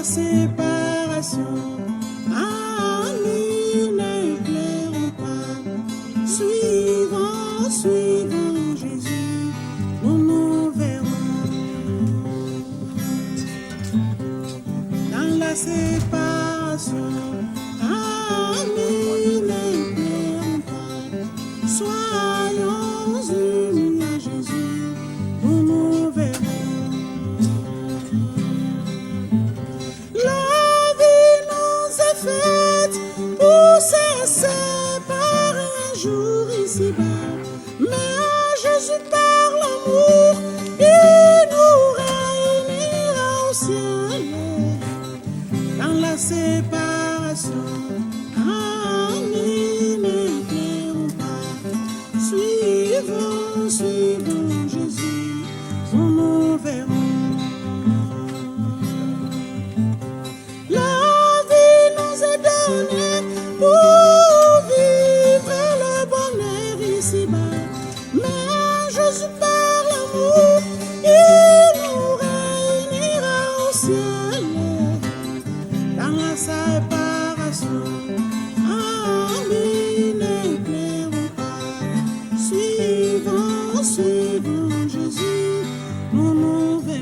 séparation, amis n'éclairons pas. Suivant, suivant Jésus, nous nous verrons. Dans la séparation, amis n'éclairons pas. Soyons unis à Jésus, nous nous verrons. Pour se séparer un jour ici-bas, mais à Jésus par l'amour, il nous réunira au ciel. Dans la séparation, amis n'éclairons pas. Suivons, suivons Jésus, nous nous verrons. Pour vivre le bonheur ici-bas, mais à Jésus par l'amour, il nous réunira au ciel. Dans la séparation, amis n'éclairons pas. Suivons, suivons Jésus, nous nous verrons.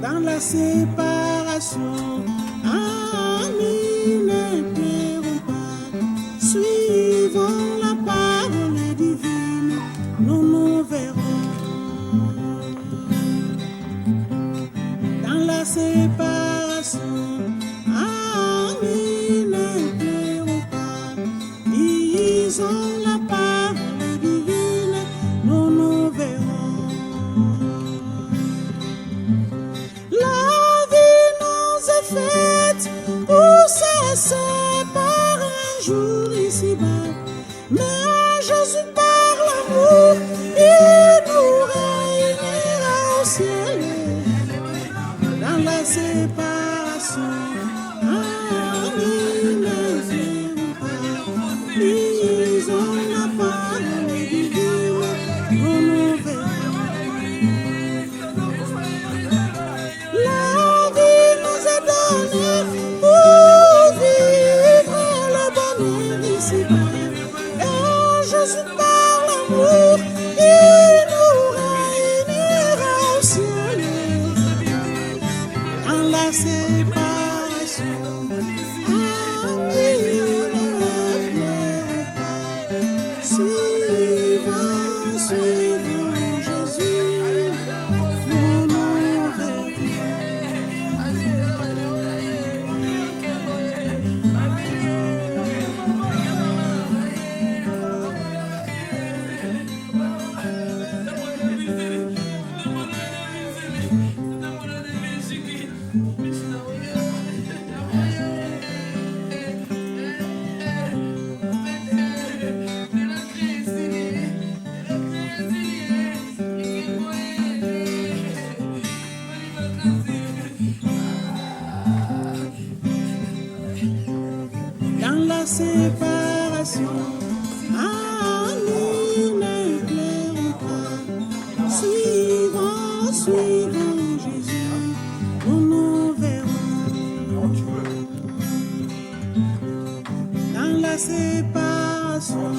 Dans la séparation, amis n'éclairons pas. Suivons la parole divine, nous nous verrons. Dans la séparation, amis n'éclairons pas. Lisons la parole divine, nous nous verrons. Pour se séparer un jour ici-bas, mais à Jésus par l'amour, il nous réunira au ciel. Dans la séparation, amis n'éclairons pas. Lisons la parole divine, nous nous verrons. La vie nous est donnée pour vivre le bonheur ici-bas. Et Jésus par l'amour, il nous réunira au ciel. Dans la séparation, amis n'éclairons pas. Suivons, suivons Jésus, nous nous verrons. Dans la séparation, amis n'éclairons pas. Suivons, suivons Jésus, nous nous verrons. Dans la séparation,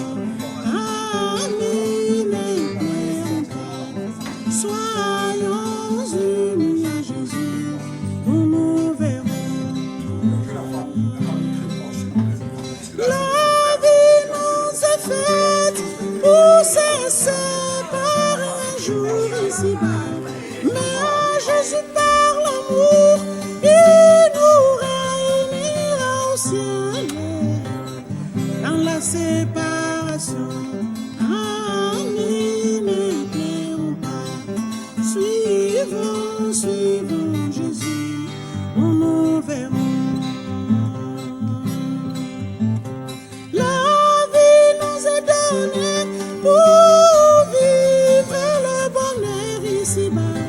amis n'éclairons pas. Soyons unis à Jésus, nous nous verrons. La vie nous est faite pour se séparer un jour ici-bas, mais à Jésus par l'amour, il nous réunira au ciel. Dans la séparation, amis n'éclairons pas. Suivons, suivons Jésus, nous nous verrons. La vie nous est donnée pour vivre le bonheur ici-bas,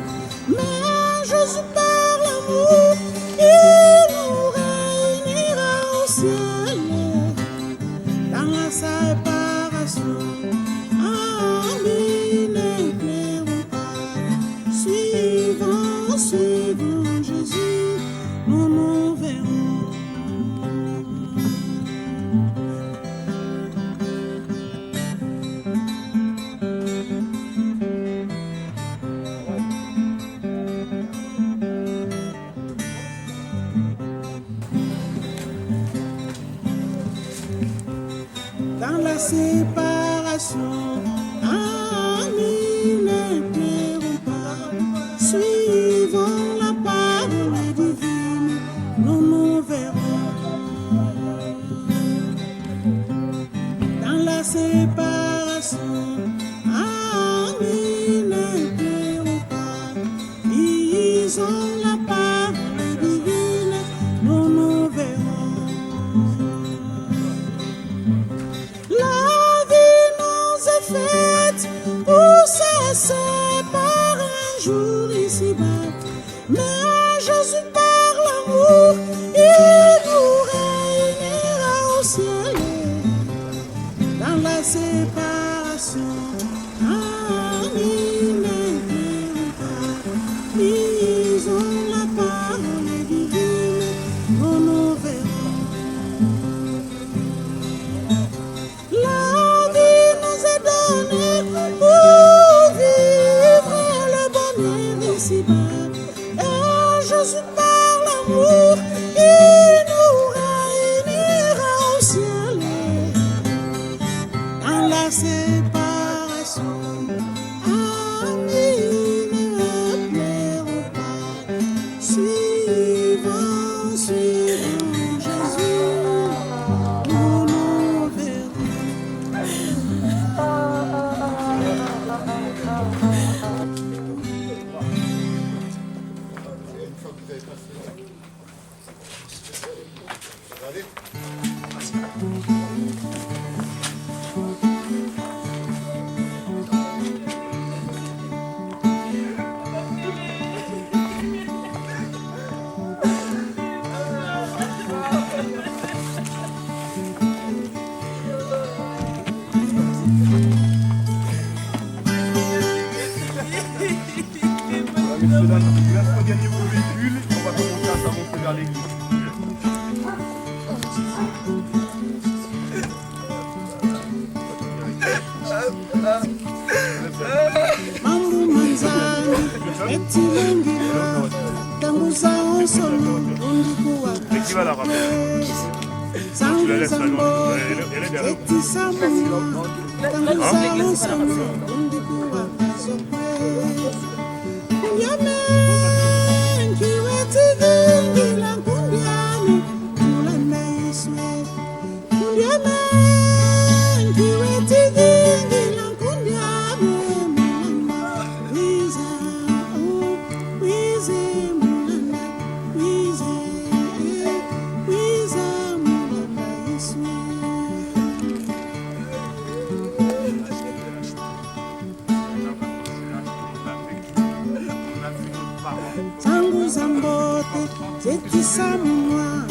séparation, amis ne pleurons pas, suivons la parole divine, nous nous verrons. Dans la séparation, amis ne pleurons pas, lisons la parole divine, nous nous verrons. La vie nous est faite pour cesser par un jour ici-bas. Mais Jésus par l'amour, il nous réunira au ciel. Dans la séparation, amis ne pleurons pas, lisons la parole divine, nous nous verrons. La vie nous est donnée pour vivre le bonheur ici-bas. Et Jésus par l'amour, il nous réunira au ciel. Dans la séparation, amis ne pleurons pas, suivons Jésus, nous nous verrons. Laisse regarder vos véhicules, on va commencer à s'avancer vers l'église. Mambo manzani, eti lengila, tanguza onsono, undikuwa Sangu zambo, eti samu, tanguza onsono, undikuwa kasokwe. Yamen, kiweti lengila, kundiani, tulana iswe. Yamen, kiweti lengila, kundiani, mulana. Wize, oh, wize, mulana. Wize, wize, mulana iswe. Tanguza mbote, zetisa mwa,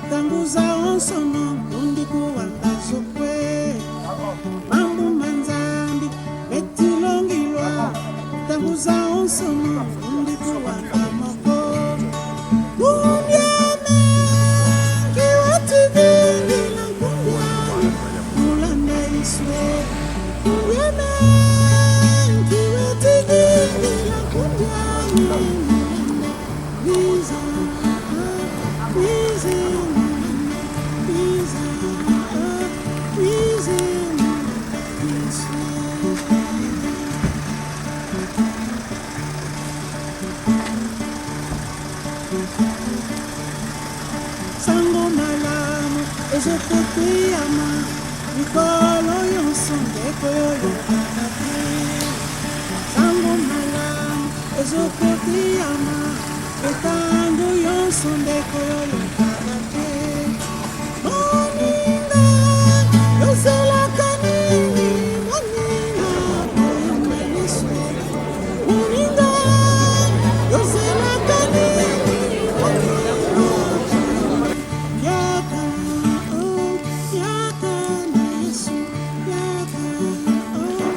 tanguza onsono, undikuwa kasokwe. Mambo manzambi, betilongilwa, tanguza onsono, undikuwa kamoko. Kumbiame, kiwati vingila, kumbiame, mulanda iswe. Kumbiame, kiwati vingila, kumbiame. Sango malamu, ezokoteyama, mikolo yonso ndeko yokakate. Sango malamu, ezokoteyama, etando yonso ndeko yokakate. Moninga, yozelaka nini, moninga, moyonganiswe. Moninga, yozelaka nini, moninga. Yaka, oh, yaka na Yesu, yaka, oh,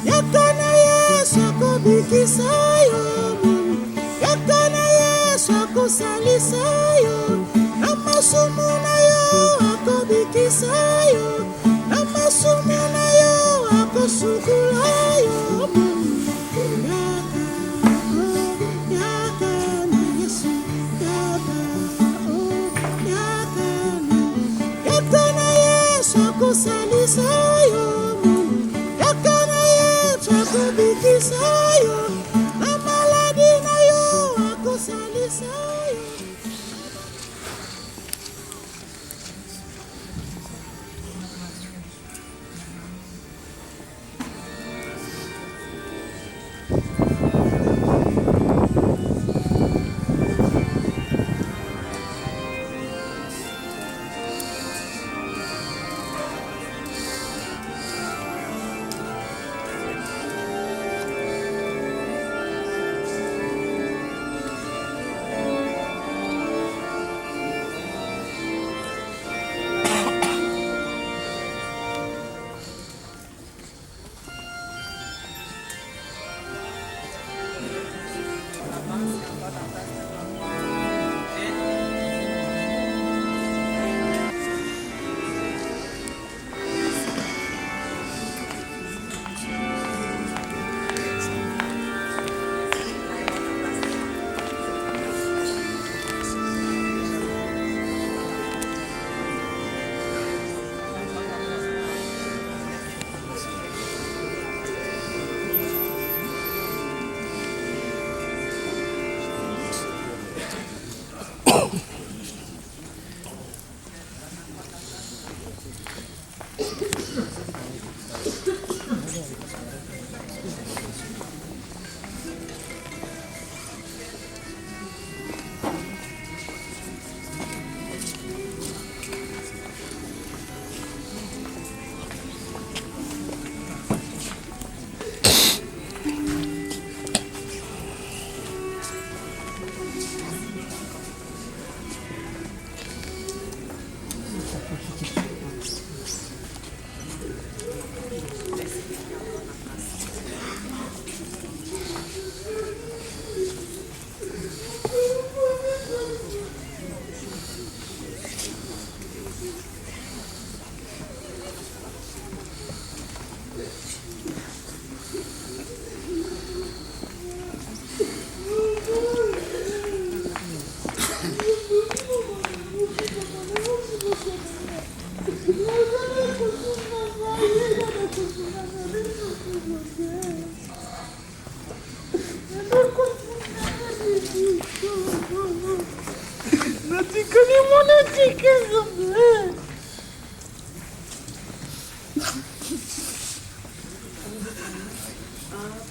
yaka na Yesu, akobikisa yo, yaka na Yesu, akosalisa yo, na masumu na yo, akobikisa yo, na masumu na yo, akosukula yo. Yaka na Yesu, yaka, oh, yaka na Yesu,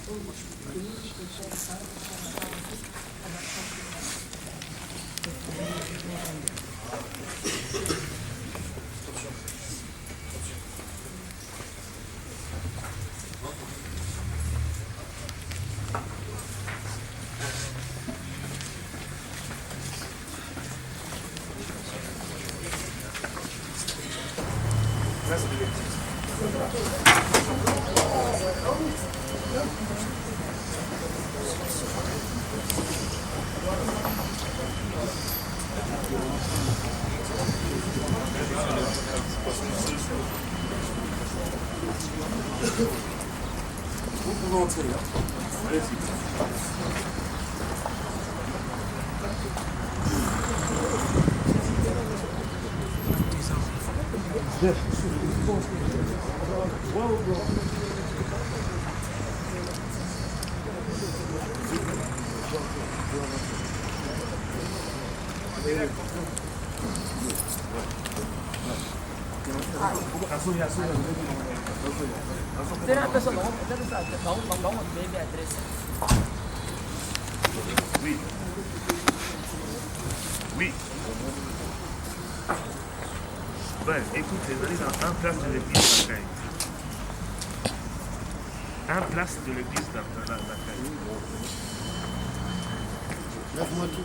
Vous pouvez entrer là. Allez-y. Tira a pessoa não, dá uma baby address. Oui. Oui. Ben, écoutez, vous allez dans un place de l'église d'accueil. Un place de l'église d'accueil. Lève-moi tout.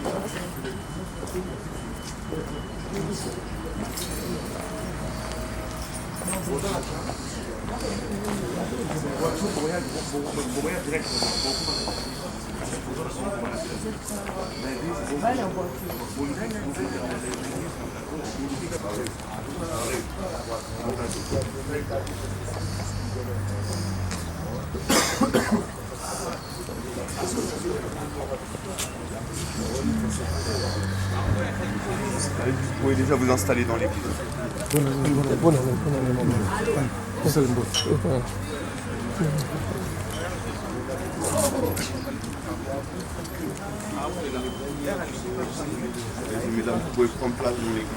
Vous pouvez déjà vous installer dans l'église. Allez-y, mesdames, vous pouvez prendre place dans l'église.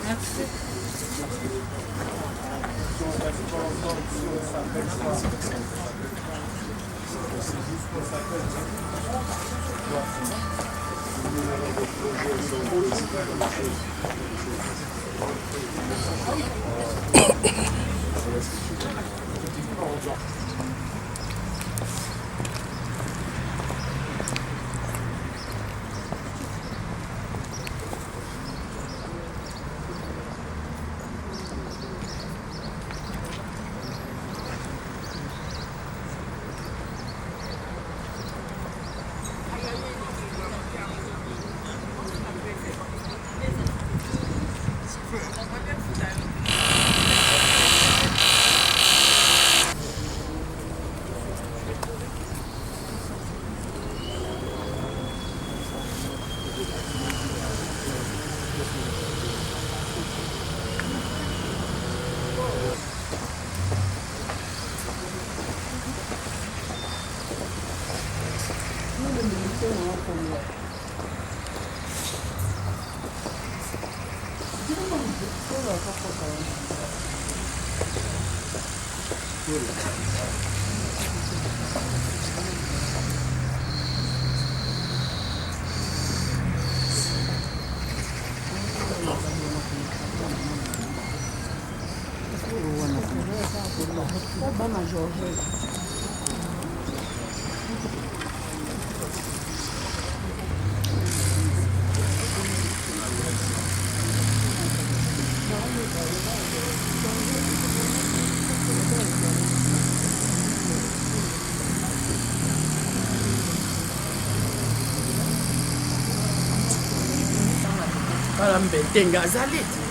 Tenga azaleti.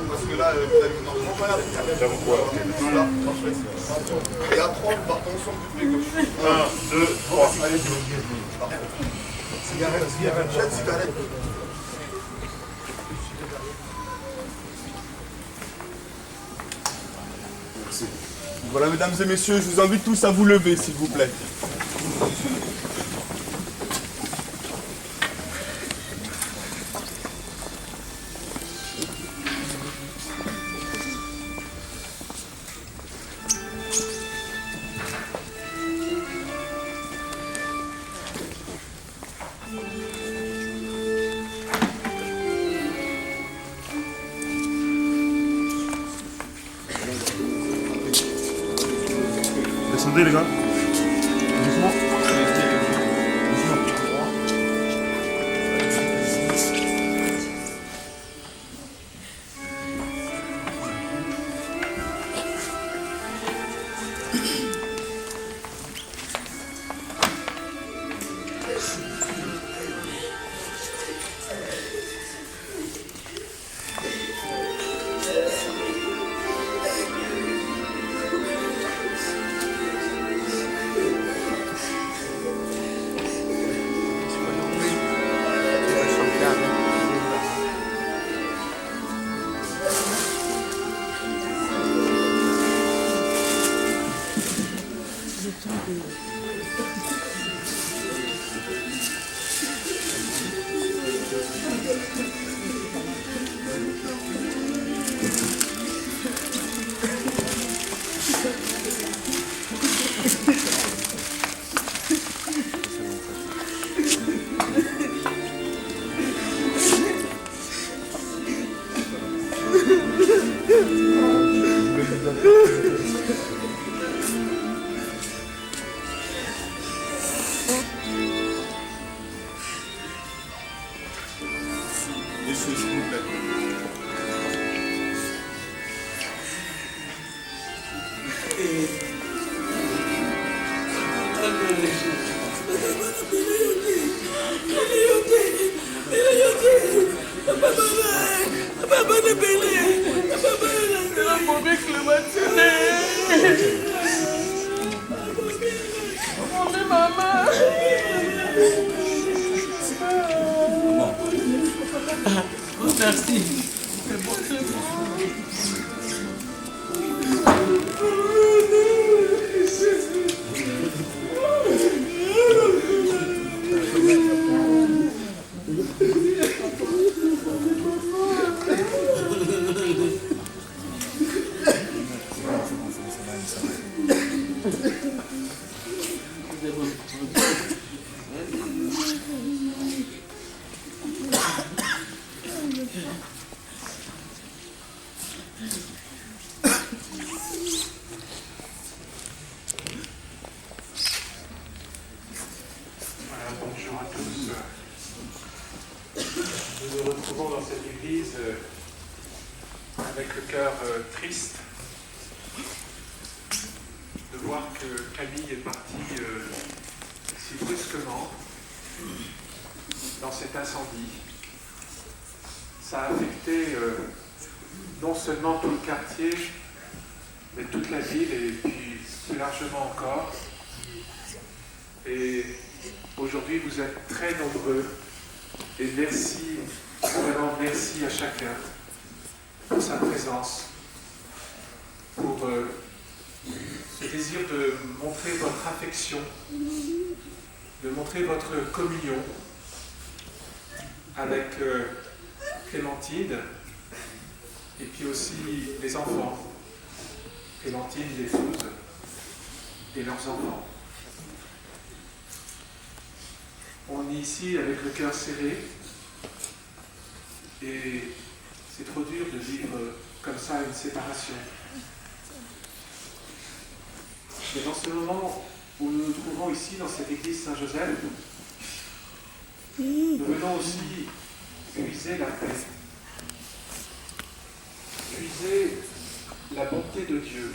Parce que là, vous avez et à 3, on part ensemble du pied gauche. 1, 2, 3. Allez, cigarette. Jette cigarette. Merci. Voilà, mesdames et messieurs, je vous invite tous à vous lever, s'il vous plaît. Descendez les gars. Doucement. Messieurs, s'il vous plaît. Merci. Bonjour à tous. Nous nous retrouvons dans cette église avec le cœur triste de voir que Camille est partie si brusquement dans cet incendie. Ça a affecté non seulement tout le quartier, mais toute la ville et puis plus largement encore. Et aujourd'hui, vous êtes très nombreux et merci, vraiment merci à chacun pour sa présence, pour ce désir de montrer votre affection, de montrer votre communion avec Clémentine et puis aussi les enfants Clémentine, l'épouse, et leurs enfants. On est ici avec le cœur serré et c'est trop dur de vivre comme ça une séparation. Et dans ce moment où nous nous trouvons ici dans cette église Saint-Joseph, nous venons aussi puiser la paix, puiser la bonté de Dieu.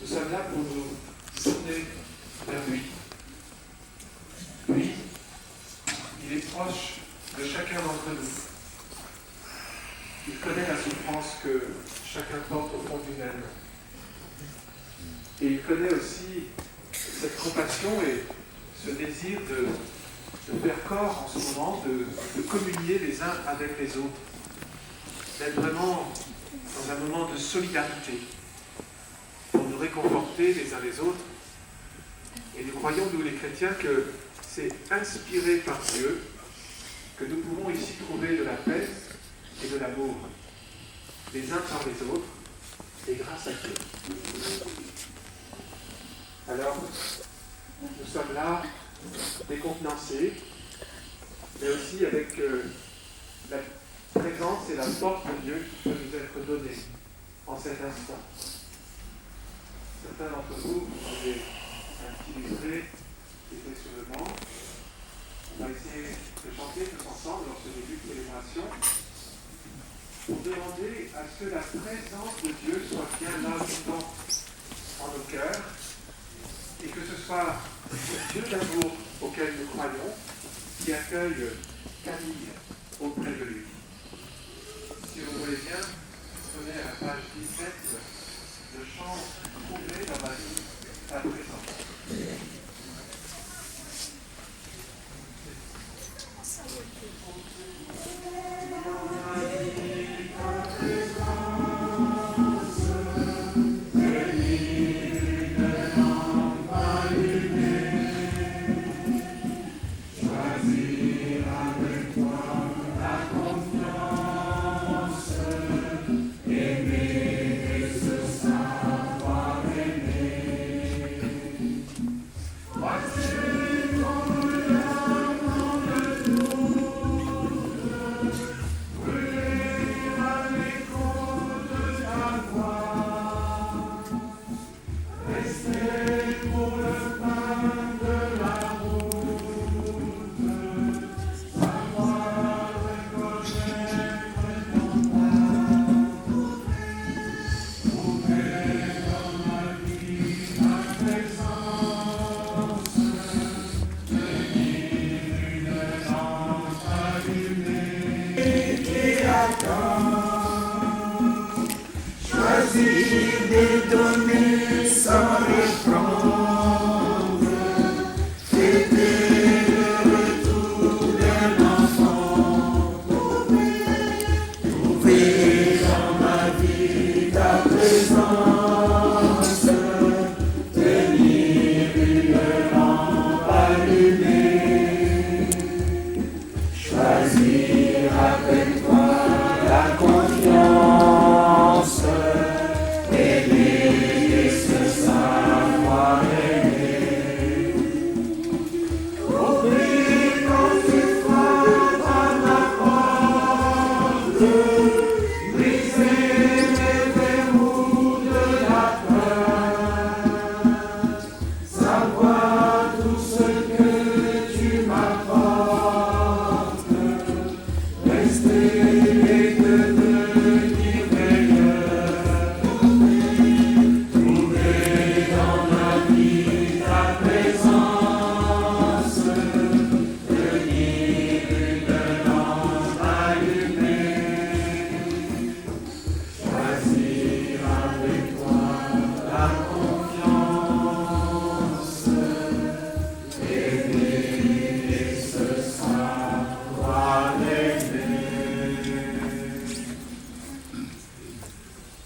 Nous sommes là pour nous tourner vers lui. Lui, il est proche de chacun d'entre nous. Il connaît la souffrance que chacun porte au fond du même. Et il connaît aussi cette compassion et ce désir de faire corps en ce moment, de communier les uns avec les autres, d'être vraiment dans un moment de solidarité pour nous réconforter les uns les autres. Et nous croyons, nous les chrétiens, que c'est inspiré par Dieu que nous pouvons ici trouver de la paix et de l'amour, les uns par les autres, et grâce à Dieu. Alors, nous sommes là, décontenancés, mais aussi avec la présence et la force de Dieu qui peut nous être donnée en cet instant. Certains d'entre vous avez un petit livret qui était sur le banc. On va essayer de chanter tous ensemble dans ce début de célébration pour demander à ce que la présence de Dieu soit bien là vivant en nos cœurs et que ce soit Dieu d'amour auquel nous croyons qui accueille Camille auprès de lui. Si vous voulez bien, prenez à la page 17 le chant trouvé dans ma vie à présent.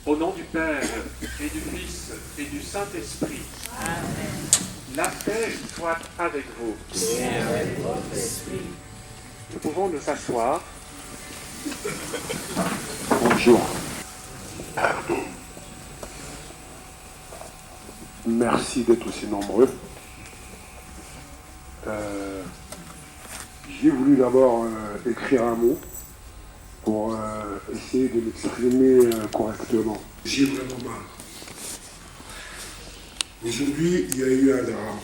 Au nom du Père, et du Fils, et du Saint-Esprit, la paix soit avec vous. Et avec votre esprit. Nous pouvons nous asseoir. Bonjour. merci d'être aussi nombreux. J'ai voulu d'abord écrire un mot pour essayer de m'exprimer correctement. J'ai vraiment mal. Aujourd'hui, il y a eu un drame.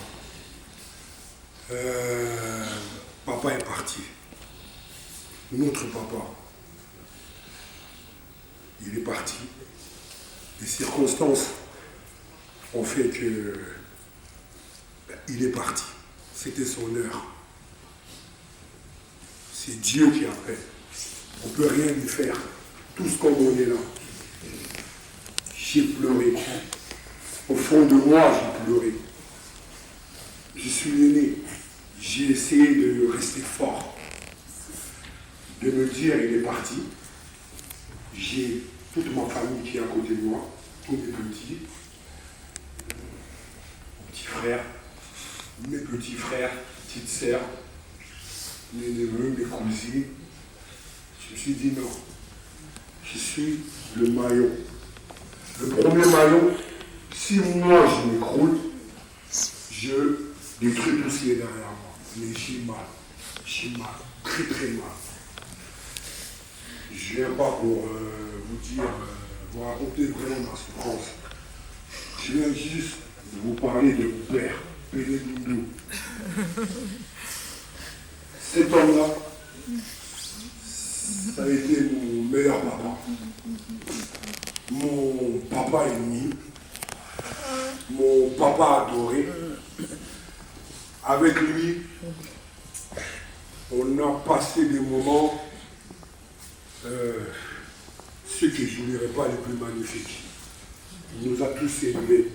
Papa est parti. Notre papa. Il est parti. Les circonstances ont fait que il est parti. C'était son heure. C'est Dieu qui a fait. On ne peut rien lui faire. Tous comme on est là. J'ai pleuré. Au fond de moi, j'ai pleuré. Je suis l'aîné. J'ai essayé de rester fort. De me dire, il est parti. J'ai toute ma famille qui est à côté de moi, tous mes petits. Mon petit frère, mes petits frères, petites sœurs, mes neveux, mes cousines. Je me suis dit non. Je suis le maillon. Le premier maillon, si moi je m'écroule, je détruis tout ce qui est derrière moi. Mais j'ai mal. J'ai mal. Très très mal. Je ne viens pas pour vous dire, vous raconter vraiment ma souffrance. Je viens juste de vous parler de mon père, Pélé Doudou. Cet homme-là, ça a été mon meilleur papa. Mon papa ennemi. Mon papa adoré. Avec lui, on a passé des moments, ceux que je n'oublierai pas les plus magnifiques. Il nous a tous élevés,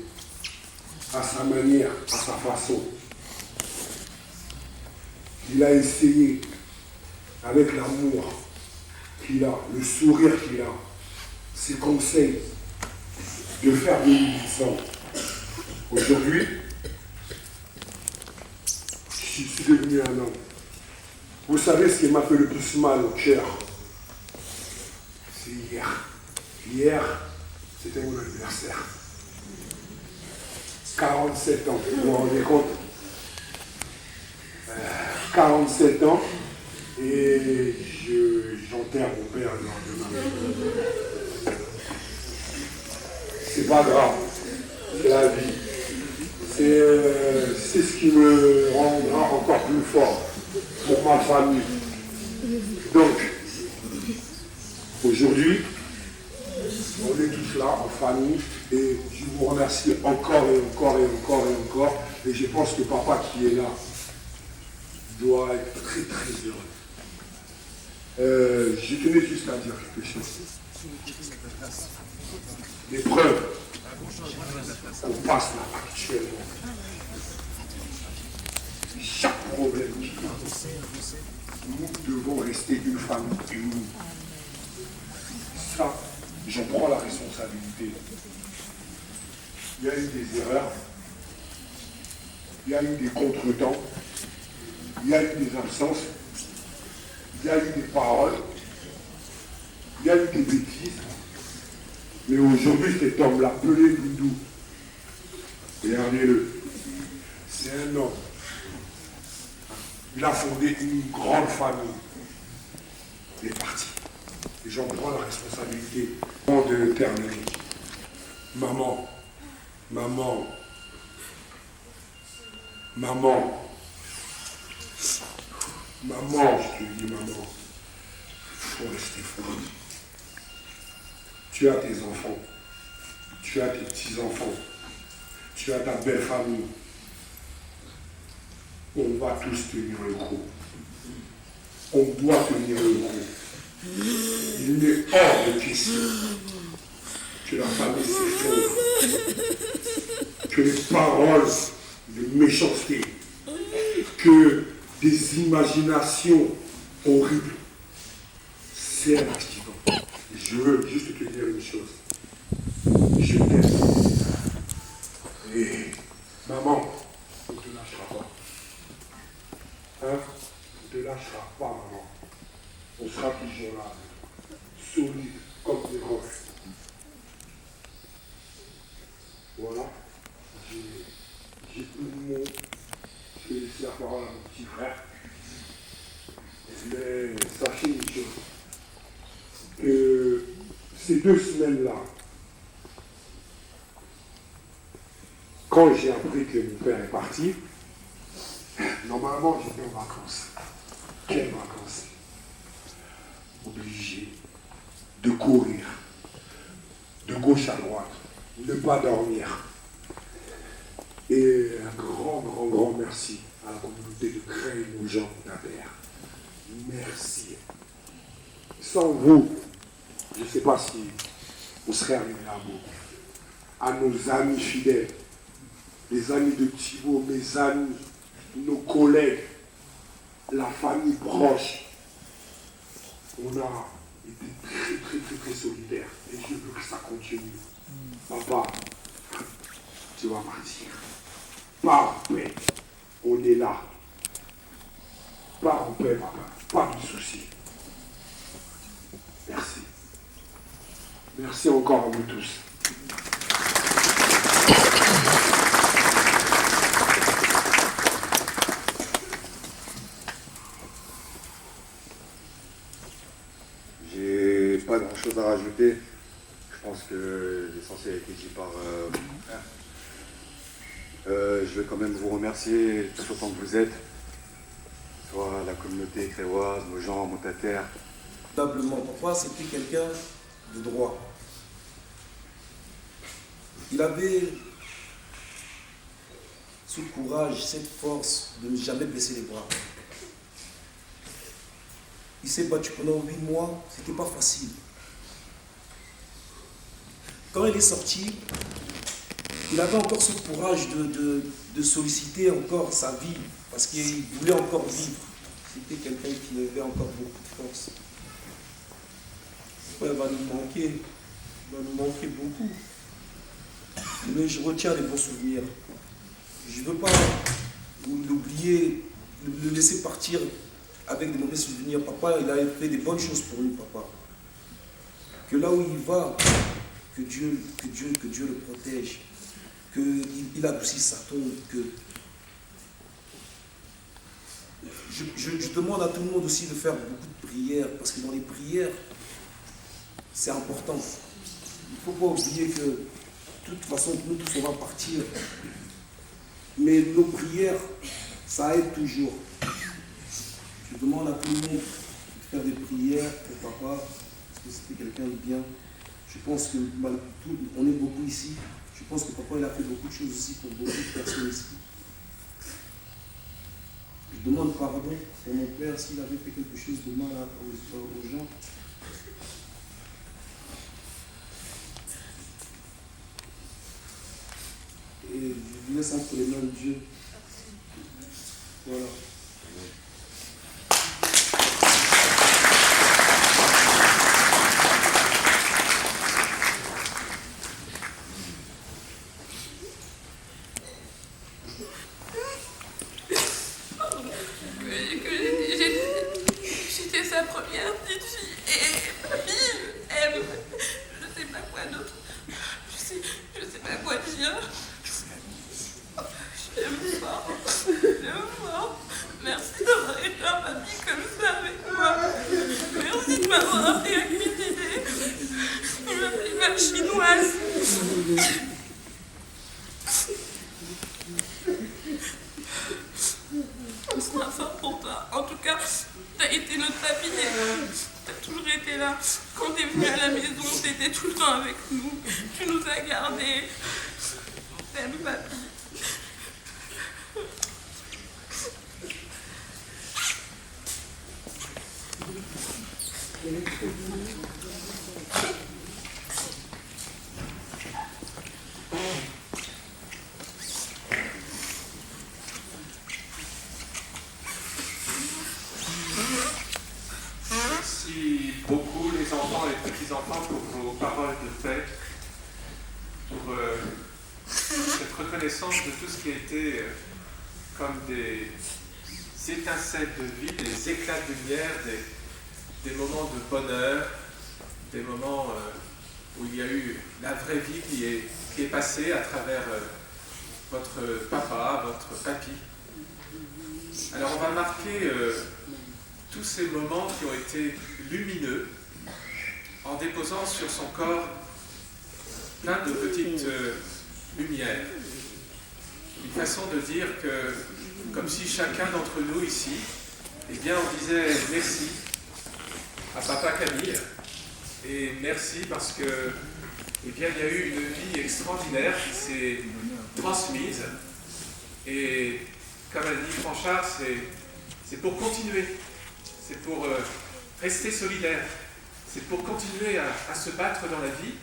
à sa manière, à sa façon. Il a essayé, avec l'amour qu'il a, le sourire qu'il a, ses conseils, de faire de nous puissants. Aujourd'hui, je suis devenu un homme. Vous savez ce qui m'a fait le plus mal au cœur? C'est hier. Hier, c'était mon anniversaire. 47 ans, vous vous rendez compte? 47 ans, et j'enterre mon père le lendemain. C'est pas grave, c'est la vie. C'est ce qui me rendra encore plus fort pour ma famille. Donc, aujourd'hui, on est tous là en famille et je vous remercie encore et encore et encore et encore. Et je pense que papa qui est là doit être très très heureux. Je tenais juste à dire quelque chose. L'épreuve qu'on passe là actuellement, chaque problème qu'il y a, nous devons rester une famille unie. Ça, j'en prends la responsabilité. Il y a eu des erreurs, il y a eu des contretemps, il y a eu des absences, il y a eu des paroles, il y a eu des bêtises. Mais aujourd'hui, cet homme l'a Pelé Doudou. Regardez-le. C'est un homme. Il a fondé une grande famille. Il est parti. Et j'en prends la responsabilité. De terminer. Maman, maman, maman, maman, je te dis maman, il faut rester fort. Tu as tes enfants, tu as tes petits-enfants, tu as ta belle famille. On va tous tenir le coup. On doit tenir le coup. Il n'est hors de question que la famille s'effondre, que les paroles de méchanceté, que des imaginations horribles. C'est un accident. Je veux juste te dire une chose. Je t'aime. Et maman, on ne te lâchera pas. Hein? On ne te lâchera pas, maman. On sera toujours là, solide comme des roches. Voilà. 2 semaines-là, quand j'ai appris que mon père est parti, normalement j'étais en vacances. Quelles vacances? Obligé de courir de gauche à droite, ne pas dormir. Et un grand merci à la communauté de Creil aux gens d'Abert. Merci. Sans vous, je ne sais pas si on serait arrivé à bout. À nos amis fidèles, les amis de Thibaut, mes amis, nos collègues, la famille proche, on a été très solidaires. Et je veux que ça continue. Papa, tu vas partir. Pars en paix. On est là. Pars en paix, papa. Pas de soucis. Merci. Merci encore à vous tous. J'ai pas grand chose à rajouter. Je pense que l'essentiel a été dit par mon frère. Je vais quand même vous remercier tout autant que vous êtes, soit la communauté créoise, nos gens, Montataire. Véritablement, papa, c'était quelqu'un de droit. Il avait ce courage, cette force de ne jamais baisser les bras. Il s'est battu pendant 8 mois, c'était pas facile. Quand il est sorti, il avait encore ce courage de solliciter encore sa vie, parce qu'il voulait encore vivre. C'était quelqu'un qui avait encore beaucoup de force. Il va nous manquer, beaucoup. Mais je retiens les bons souvenirs. Je ne veux pas l'oublier, le laisser partir avec des mauvais souvenirs. Papa, il a fait des bonnes choses pour nous, papa. Que là où il va, que Dieu le protège, qu'il adoucisse sa tombe, que... Je demande à tout le monde aussi de faire beaucoup de prières, parce que dans les prières, c'est important. Il ne faut pas oublier que, de toute façon, nous tous, on va partir. Mais nos prières, ça aide toujours. Je demande à tout le monde de faire des prières pour papa, parce que c'était quelqu'un de bien. Je pense que, malgré tout, on est beaucoup ici. Je pense que papa, il a fait beaucoup de choses aussi pour beaucoup de personnes ici. Je demande pardon pour mon père s'il avait fait quelque chose de mal aux gens. Et je vous laisse entre les mains de Dieu. Voilà. J'étais sa première petite fille et mamie aime. Je sais pas quoi d'autre. Je sais pas quoi dire. J'aime fort. Merci d'avoir été un papy comme ça avec moi. Merci de m'avoir appris à cuisiner. Il m'a fait ma chinoise. C'est fort pour toi. En tout cas, t'as été notre papy. T'as toujours été là. Quand t'es venu à la maison, t'étais tout le temps avec nous. Tu nous as gardés. On t'aime, papy. Merci beaucoup les enfants et les petits-enfants pour vos paroles de paix, pour cette reconnaissance de tout ce qui a été comme des étincelles de vie, des éclats de lumière, des moments de bonheur, des moments où il y a eu la vraie vie qui est passée à travers votre papa, votre papy. Alors on va marquer tous ces moments qui ont été lumineux en déposant sur son corps plein de petites lumières. Une façon de dire que, comme si chacun d'entre nous ici, eh bien, on disait merci à Papa Camille, et merci parce que, eh bien, il y a eu une vie extraordinaire qui s'est transmise, et comme a dit Franchard, c'est pour continuer, c'est pour rester solidaire, c'est pour continuer à se battre dans la vie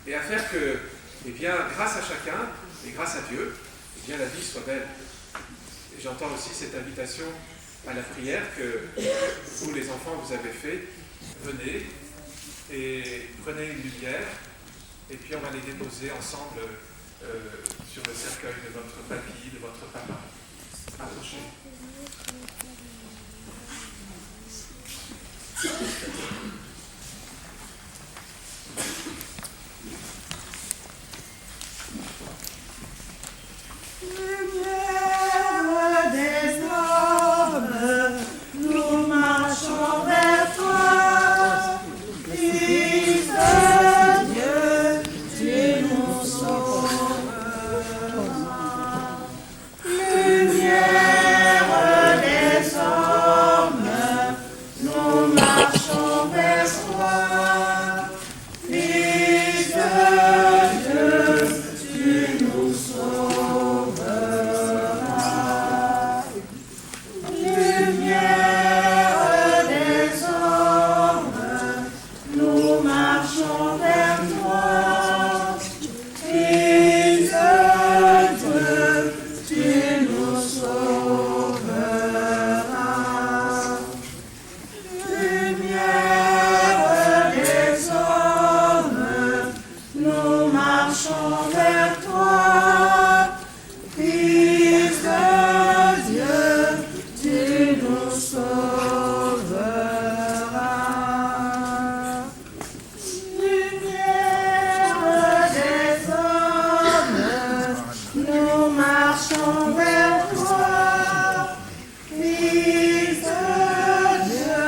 et à faire que, eh bien, grâce à chacun et grâce à Dieu, eh bien, la vie soit belle. Et j'entends aussi cette invitation à la prière que vous, les enfants, vous avez fait. Venez et prenez une lumière et puis on va les déposer ensemble sur le cercueil de votre papy, de votre papa. Approchez. Lumière des hommes, nous marchons vers toi. Fils de Dieu, tu nous sauveras. Lumière des hommes, nous marchons vers toi. Fils de Dieu, tu nous sauveras. Lumière des hommes, nous marchons vers toi. Fils de Dieu, tu nous sauveras. Lumière des hommes, nous marchons vers toi. Fils de Dieu, tu nous sauveras. Lumière des hommes, nous marchons vers toi. Fils de Dieu,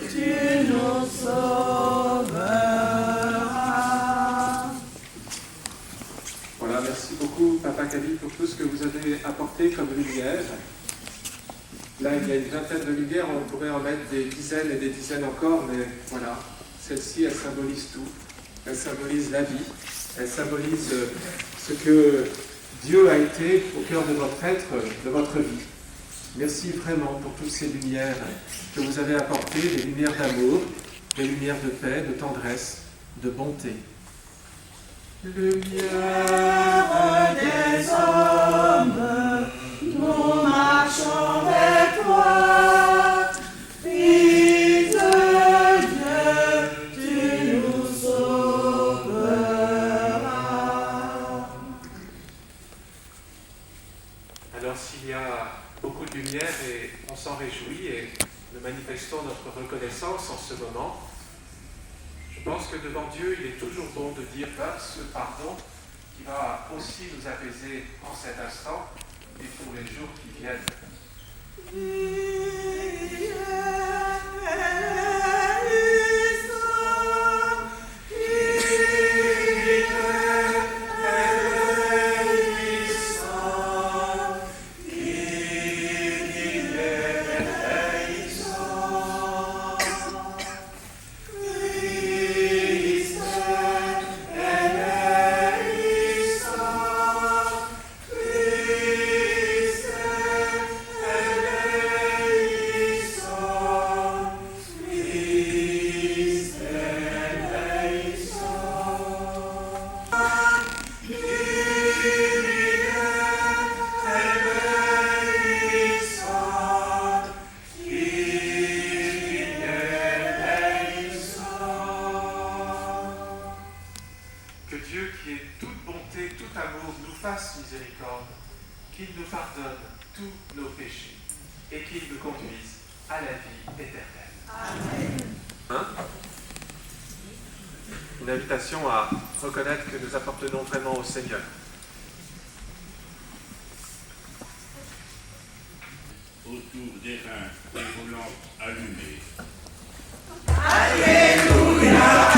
tu nous sauveras. Voilà, merci beaucoup Papa Camille pour tout ce que vous avez apporté comme lumière. Là, il y a une vingtaine de lumières, on pourrait en mettre des dizaines et des dizaines encore, mais voilà, celle-ci, elle symbolise tout. Elle symbolise la vie, elle symbolise ce que Dieu a été au cœur de votre être, de votre vie. Merci vraiment pour toutes ces lumières que vous avez apportées, des lumières d'amour, des lumières de paix, de tendresse, de bonté. Lumière des hommes, nous marchons vers toi. Fils de Dieu, tu nous sauveras. Alors s'il y a beaucoup de lumière et on s'en réjouit et nous manifestons notre reconnaissance en ce moment, je pense que devant Dieu, il est toujours bon de dire ce pardon qui va aussi nous apaiser en cet instant et pour les jours qui viennent. Que Dieu, qui est toute bonté, tout amour, nous fasse miséricorde, qu'il nous pardonne tous nos péchés et qu'il nous conduise à la vie éternelle. Amen. Une invitation à reconnaître que nous appartenons vraiment au Seigneur. Autour des reins des volantes allumées. Alléluia.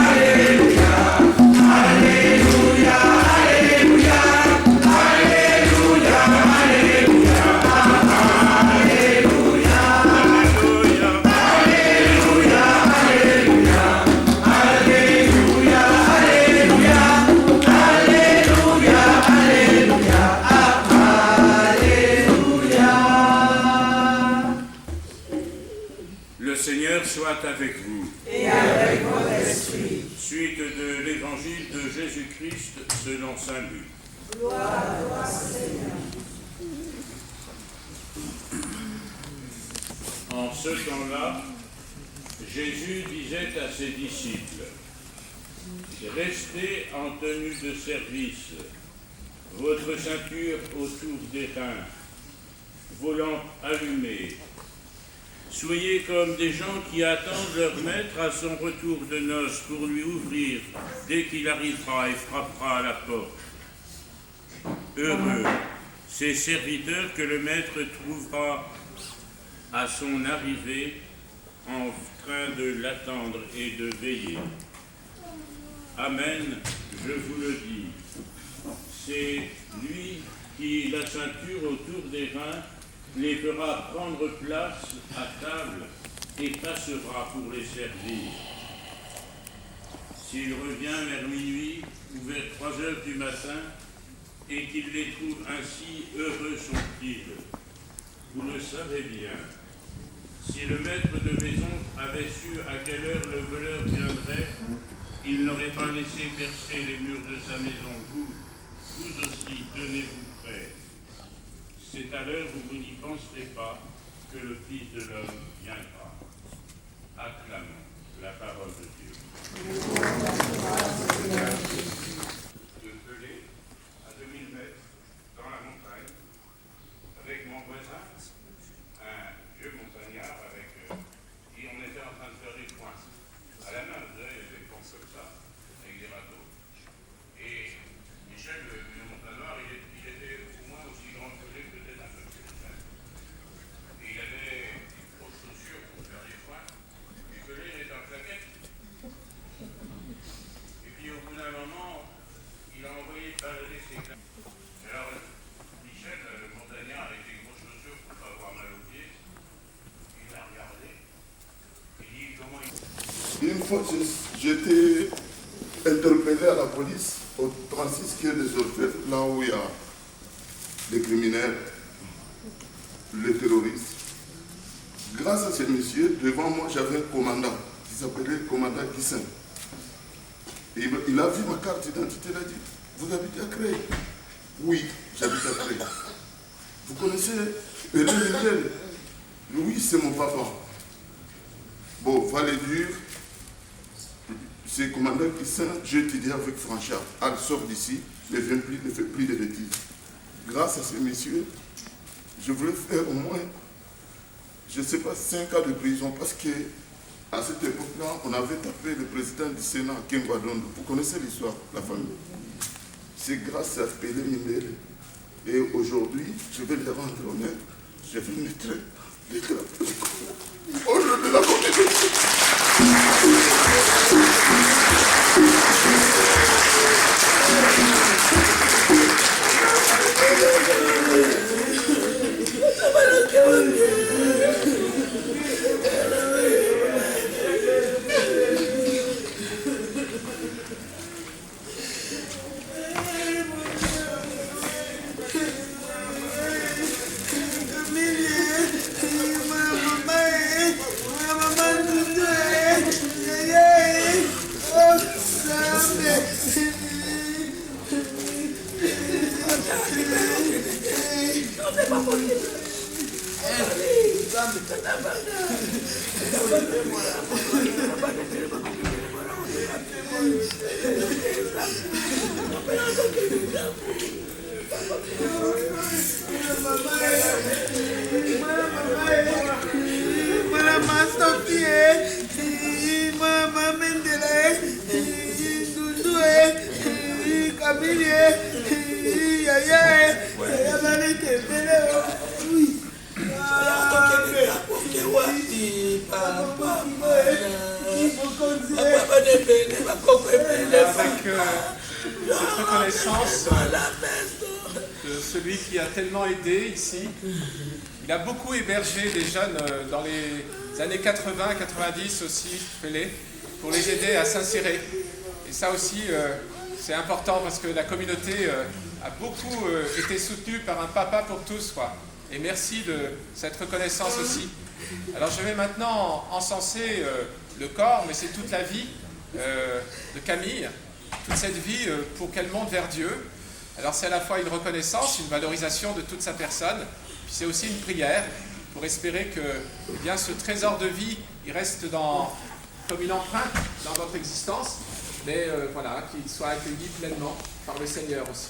Le Seigneur soit avec vous. Et avec votre esprit. Suite de l'évangile de Jésus-Christ selon saint Luc. Gloire à toi, Seigneur. En ce temps-là, Jésus disait à ses disciples, « Restez en tenue de service, votre ceinture autour des reins, vos lampes allumées. Soyez comme des gens qui attendent leur maître à son retour de noces pour lui ouvrir dès qu'il arrivera et frappera à la porte. Heureux ces serviteurs que le maître trouvera à son arrivée en train de l'attendre et de veiller. Amen, je vous le dis, c'est lui qui, la ceinture autour des reins, les fera prendre place à table et passera pour les servir. S'il revient vers minuit ou vers 3 heures du matin et qu'il les trouve ainsi, heureux sont-ils. Vous le savez bien. Si le maître de maison avait su à quelle heure le voleur viendrait, il n'aurait pas laissé percer les murs de sa maison. Vous aussi, tenez-vous prêts. C'est à l'heure où vous n'y penserez pas que le Fils de l'homme viendra. Acclamons la parole de Dieu. De Pelé, à 2000 mètres, dans la montagne, avec mon voisin, un vieux montagnard avec qui on était en train de faire des points. À la main, vous avez des ponts comme ça, avec des bateaux. Et Michel, le montagnard, il était au moins aussi grand que lui, peut-être un peu plus jeune. Et il avait des grosses chaussures pour faire les points. Et Pelé était en claquette. Et puis au bout d'un moment, il a envoyé balader ses claquettes. Alors, Michel, le montagnard, avec des grosses chaussures pour ne pas avoir mal aux pieds, il a regardé. Il dit comment il... Une fois, j'étais interpellé à la police au 36 quai des Orfèvres, là où il y a les criminels, les terroristes. Grâce à ce monsieur, devant moi, j'avais un commandant qui s'appelait commandant Guissin. Il a vu ma carte d'identité, il a dit, vous habitez à Creil? Oui, j'habite à Creil. Vous connaissez Pelé Mindel? Oui, c'est mon papa. Bon, fallait dire, c'est commandant Guissin, j'ai étudié avec Franchard. Elle sort d'ici, ne vient plus, ne fait plus de bêtises. Grâce à ce monsieur, je voulais faire au moins, je ne sais pas, 5 ans de prison, parce que à cette époque-là, on avait tapé le président du Sénat, Ken Wadondo. Vous connaissez l'histoire, la famille. C'est grâce à Pelé Mindel. Et aujourd'hui, je vais lui rendre honneur. Je vais mettre les drapeaux au nom de la communauté. cette reconnaissance de celui qui a tellement aidé ici. Il a beaucoup hébergé des jeunes dans les années 80-90 aussi, Félé, pour les aider à s'insérer. Et ça aussi, c'est important parce que la communauté a beaucoup été soutenue par un papa pour tous, quoi. Et merci de cette reconnaissance aussi. Alors je vais maintenant encenser le corps, mais c'est toute la vie de Camille, toute cette vie pour qu'elle monte vers Dieu. Alors c'est à la fois une reconnaissance, une valorisation de toute sa personne, puis c'est aussi une prière pour espérer que eh bien, ce trésor de vie, il reste comme une empreinte dans votre existence, mais voilà, qu'il soit accueilli pleinement par le Seigneur aussi.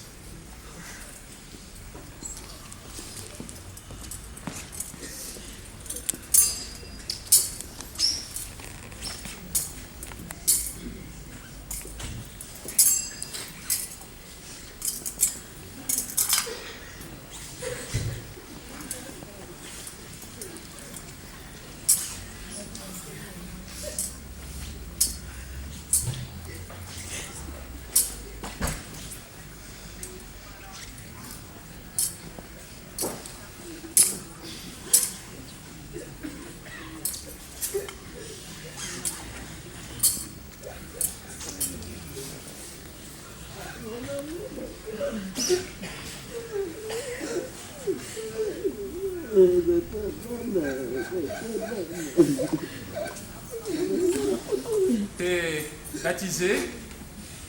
T'es baptisé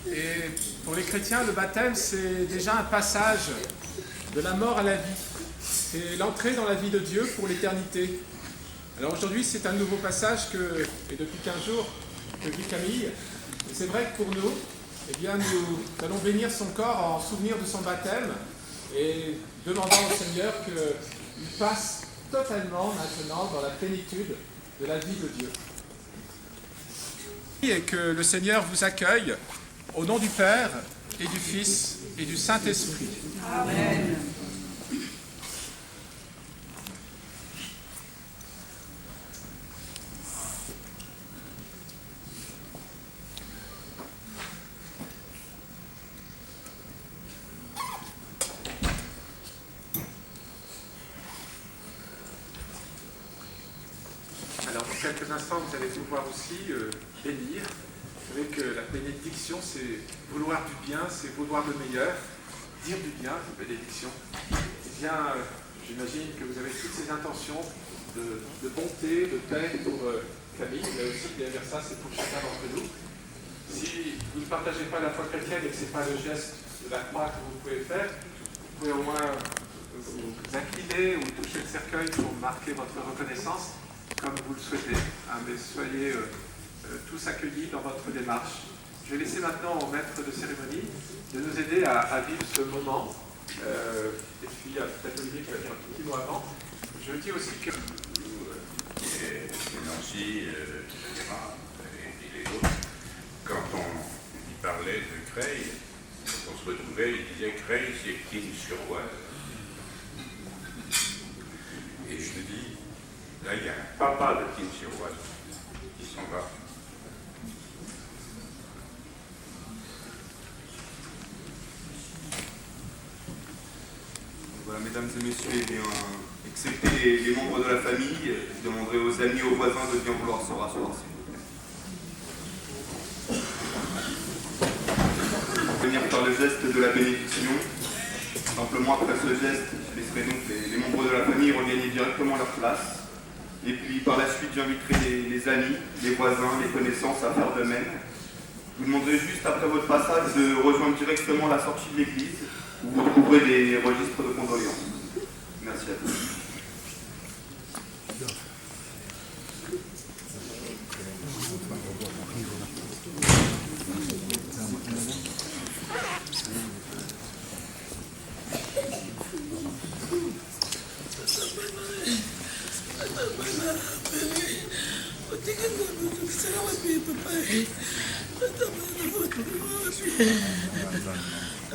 et pour les chrétiens le baptême c'est déjà un passage de la mort à la vie, c'est l'entrée dans la vie de Dieu pour l'éternité. Alors aujourd'hui c'est un nouveau passage et depuis 15 jours que vit Camille, et c'est vrai que pour nous, eh bien, nous allons bénir son corps en souvenir de son baptême et demandant au Seigneur qu'il passe totalement maintenant dans la plénitude de la vie de Dieu. Et que le Seigneur vous accueille au nom du Père et du Fils et du Saint-Esprit. Amen. Alors, dans quelques instants, vous allez pouvoir aussi bénir. Vous savez que la bénédiction, c'est vouloir du bien, c'est vouloir le meilleur, dire du bien, une bénédiction. Eh bien, j'imagine que vous avez toutes ces intentions de bonté, de paix pour Camille, mais aussi derrière ça, c'est pour chacun d'entre nous. Si vous ne partagez pas la foi chrétienne et que ce n'est pas le geste de la croix que vous pouvez faire, vous pouvez au moins vous incliner ou toucher le cercueil pour marquer votre reconnaissance, comme vous le souhaitez, hein, mais soyez tous accueillis dans votre démarche. Je vais laisser maintenant au maître de cérémonie de nous aider à vivre ce moment. Et puis, il y a peut-être Olivier qui va dire un tout petit mot avant. Je dis aussi que... Nancy, etc., et les autres, quand on parlait de Creil, on se retrouvait, il disait Creil, c'est King-sur-Oise. Et je me dis, là, il y a un papa de King-sur-Oise qui s'en va. Voilà, mesdames et messieurs, eh bien, excepté les membres de la famille, je demanderai aux amis et aux voisins de bien vouloir se rasseoir, s'il vous plaît. Venir faire le geste de la bénédiction. Simplement après ce geste, je laisserai donc les membres de la famille regagner directement leur place. Et puis par la suite, j'inviterai les amis, les voisins, les connaissances à faire de même. Je vous demanderai juste après votre passage de rejoindre directement la sortie de l'église où vous trouverez des registres de condoléances. Merci à tous.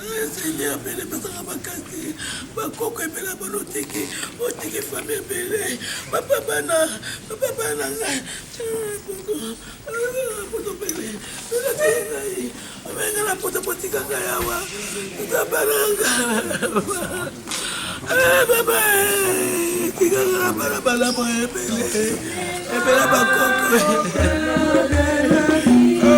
Seigneur, belle bazaka bakasi, bakoko ebela banoteki, oteki famille ebele, papa bana poto bele, ngai, omenga na poto potikanga yawa, tabaranga. Baba, tikanga na balabala mo ebela bakoko. Oh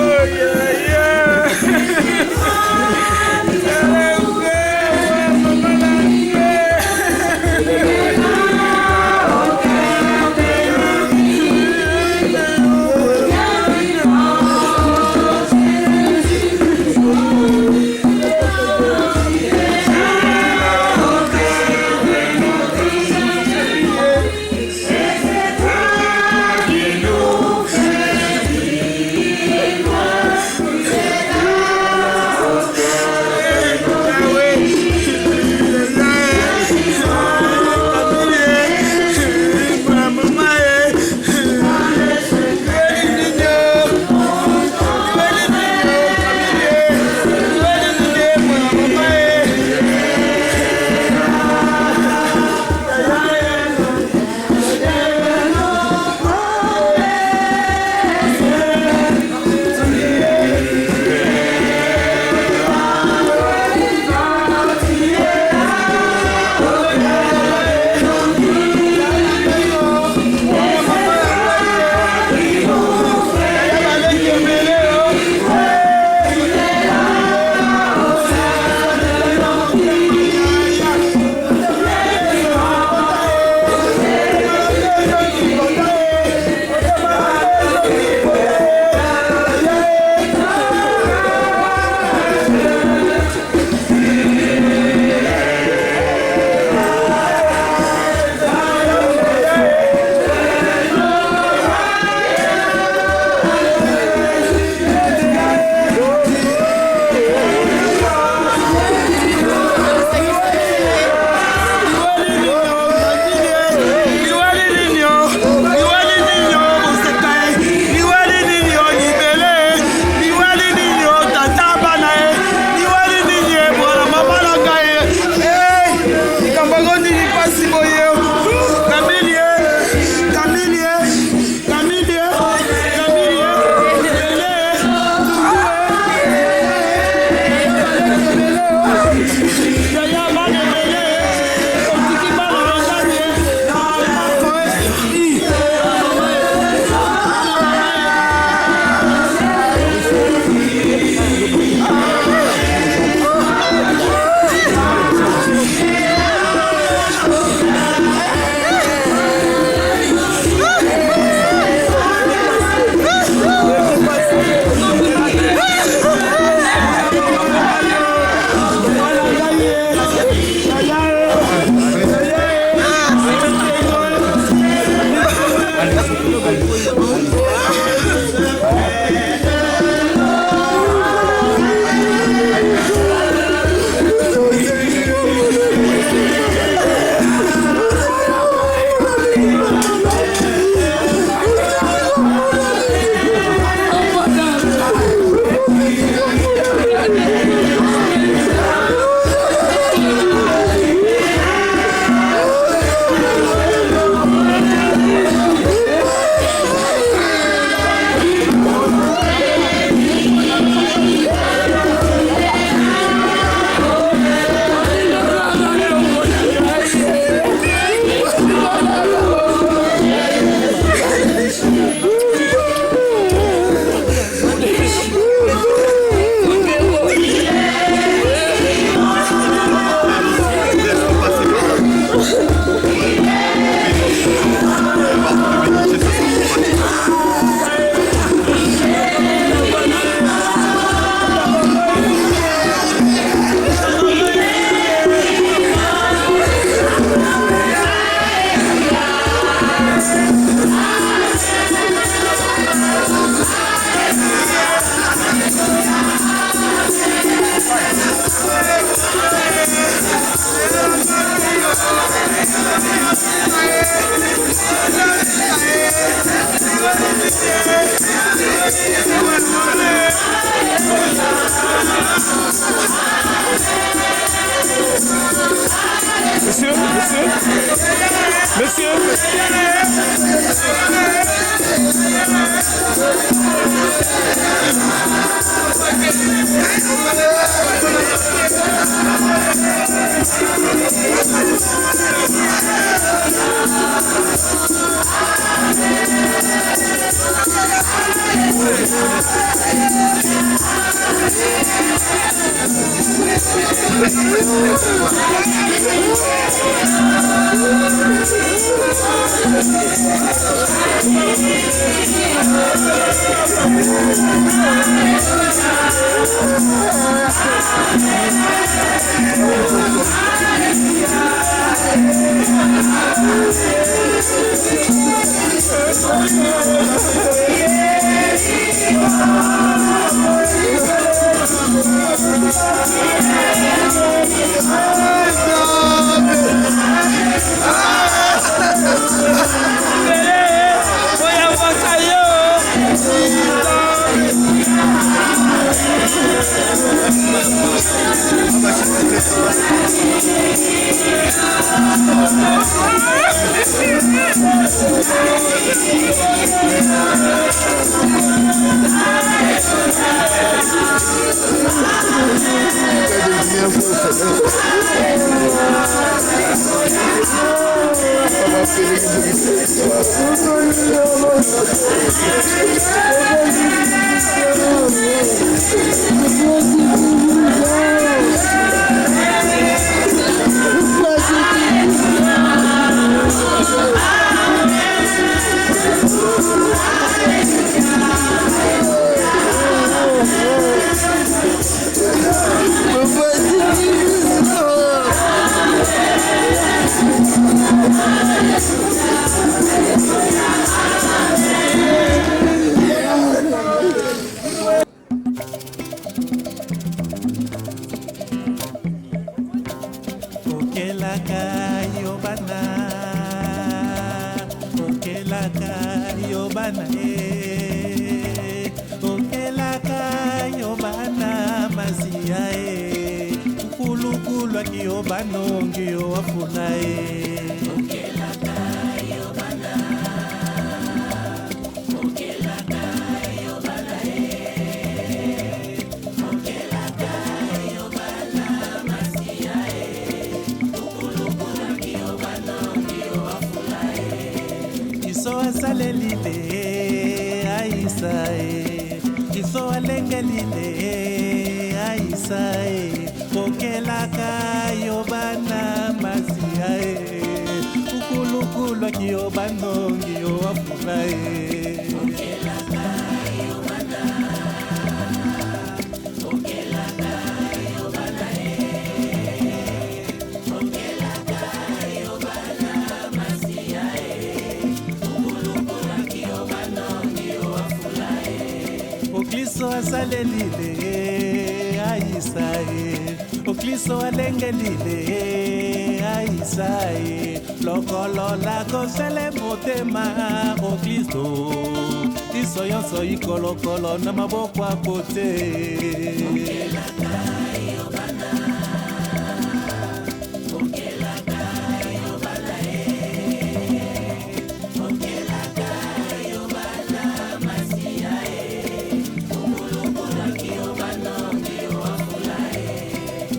Kolokolo na maboko à côté.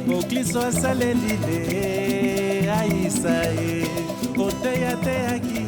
Okliso asalelile aisae oteya teaki.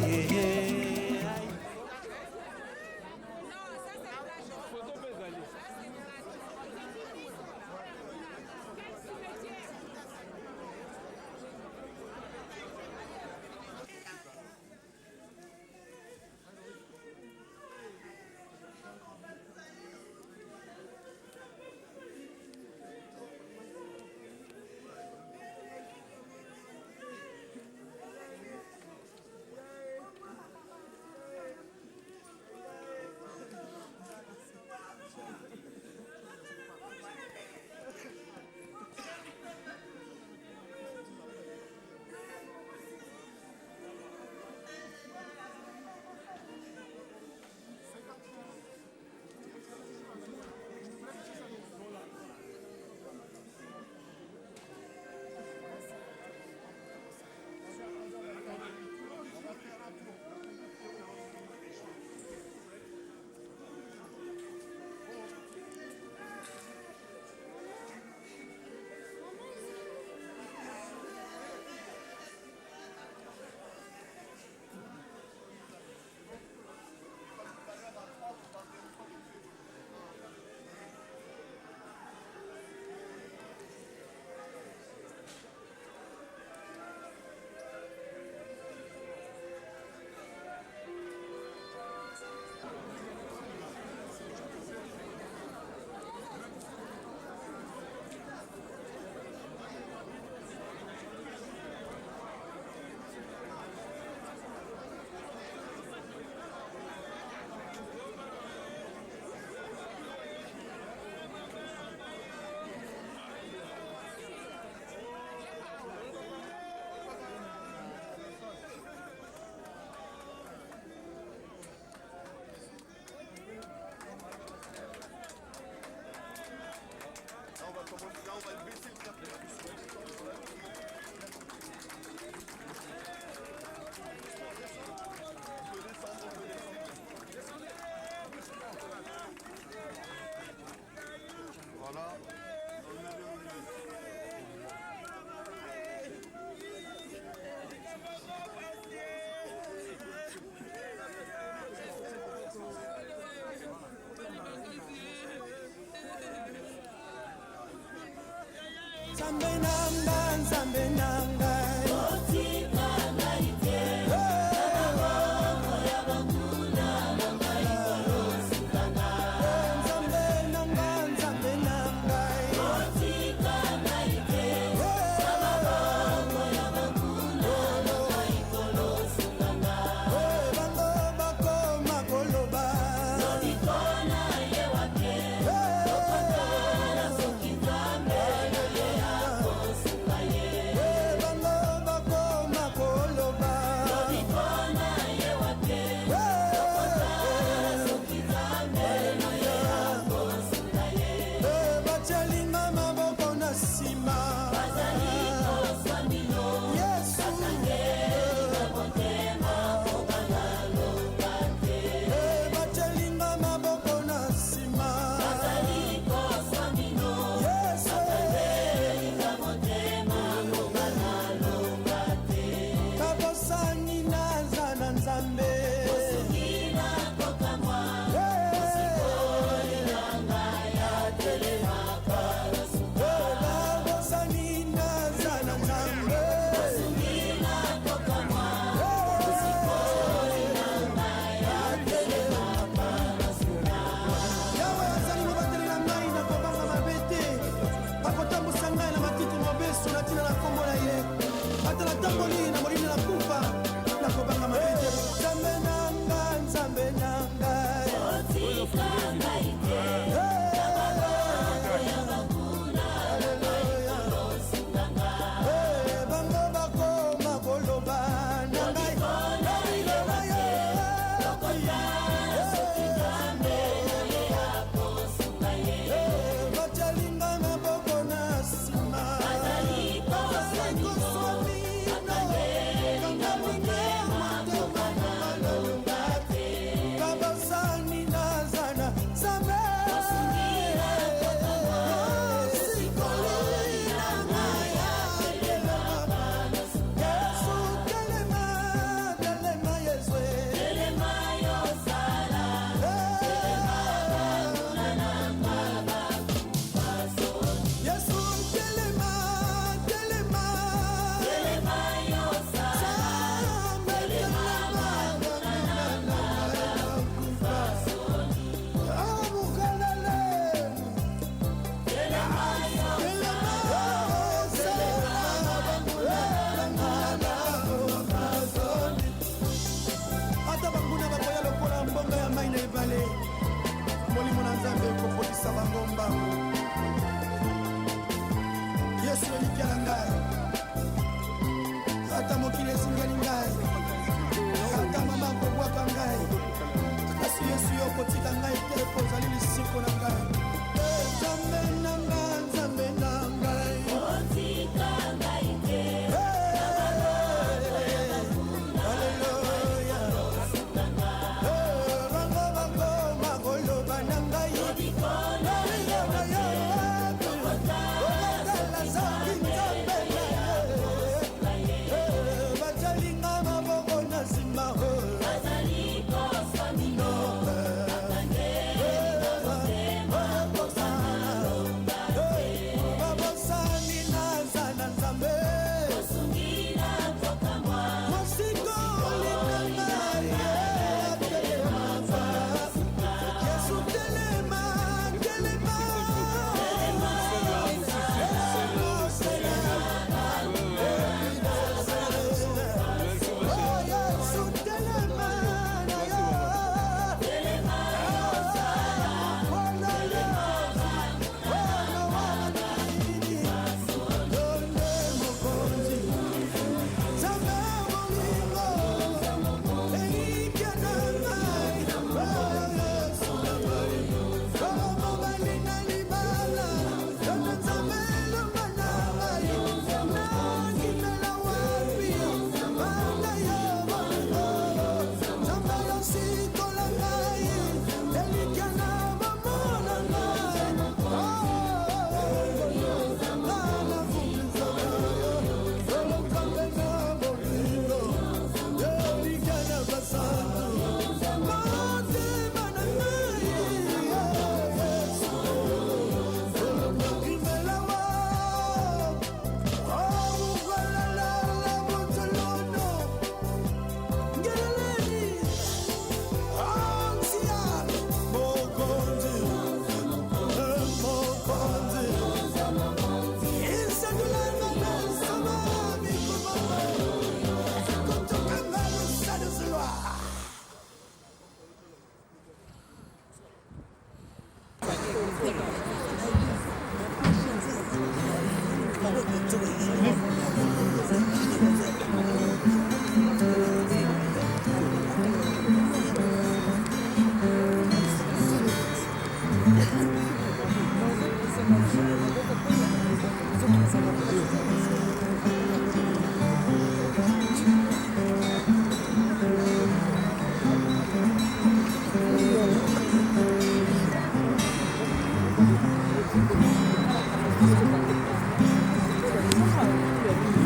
Azali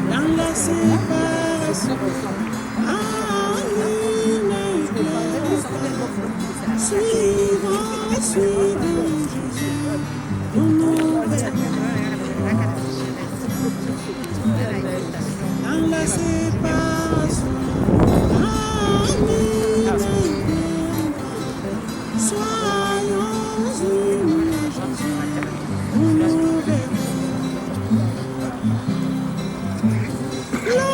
Dans la séparation, suivant Jésus, nous nous verrons. Dans la séparation, soyons unis à Jésus, nous nous verrons. La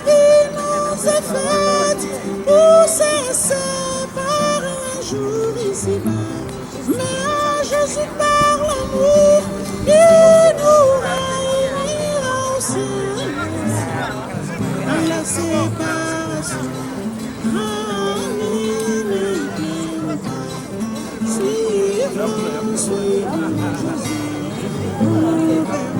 vie nous est faite pour se séparer un jour ici-bas. Mais à Jésus par l'amour, il nous réunira au ciel. Dans la séparation, suivons Jésus, nous verrons.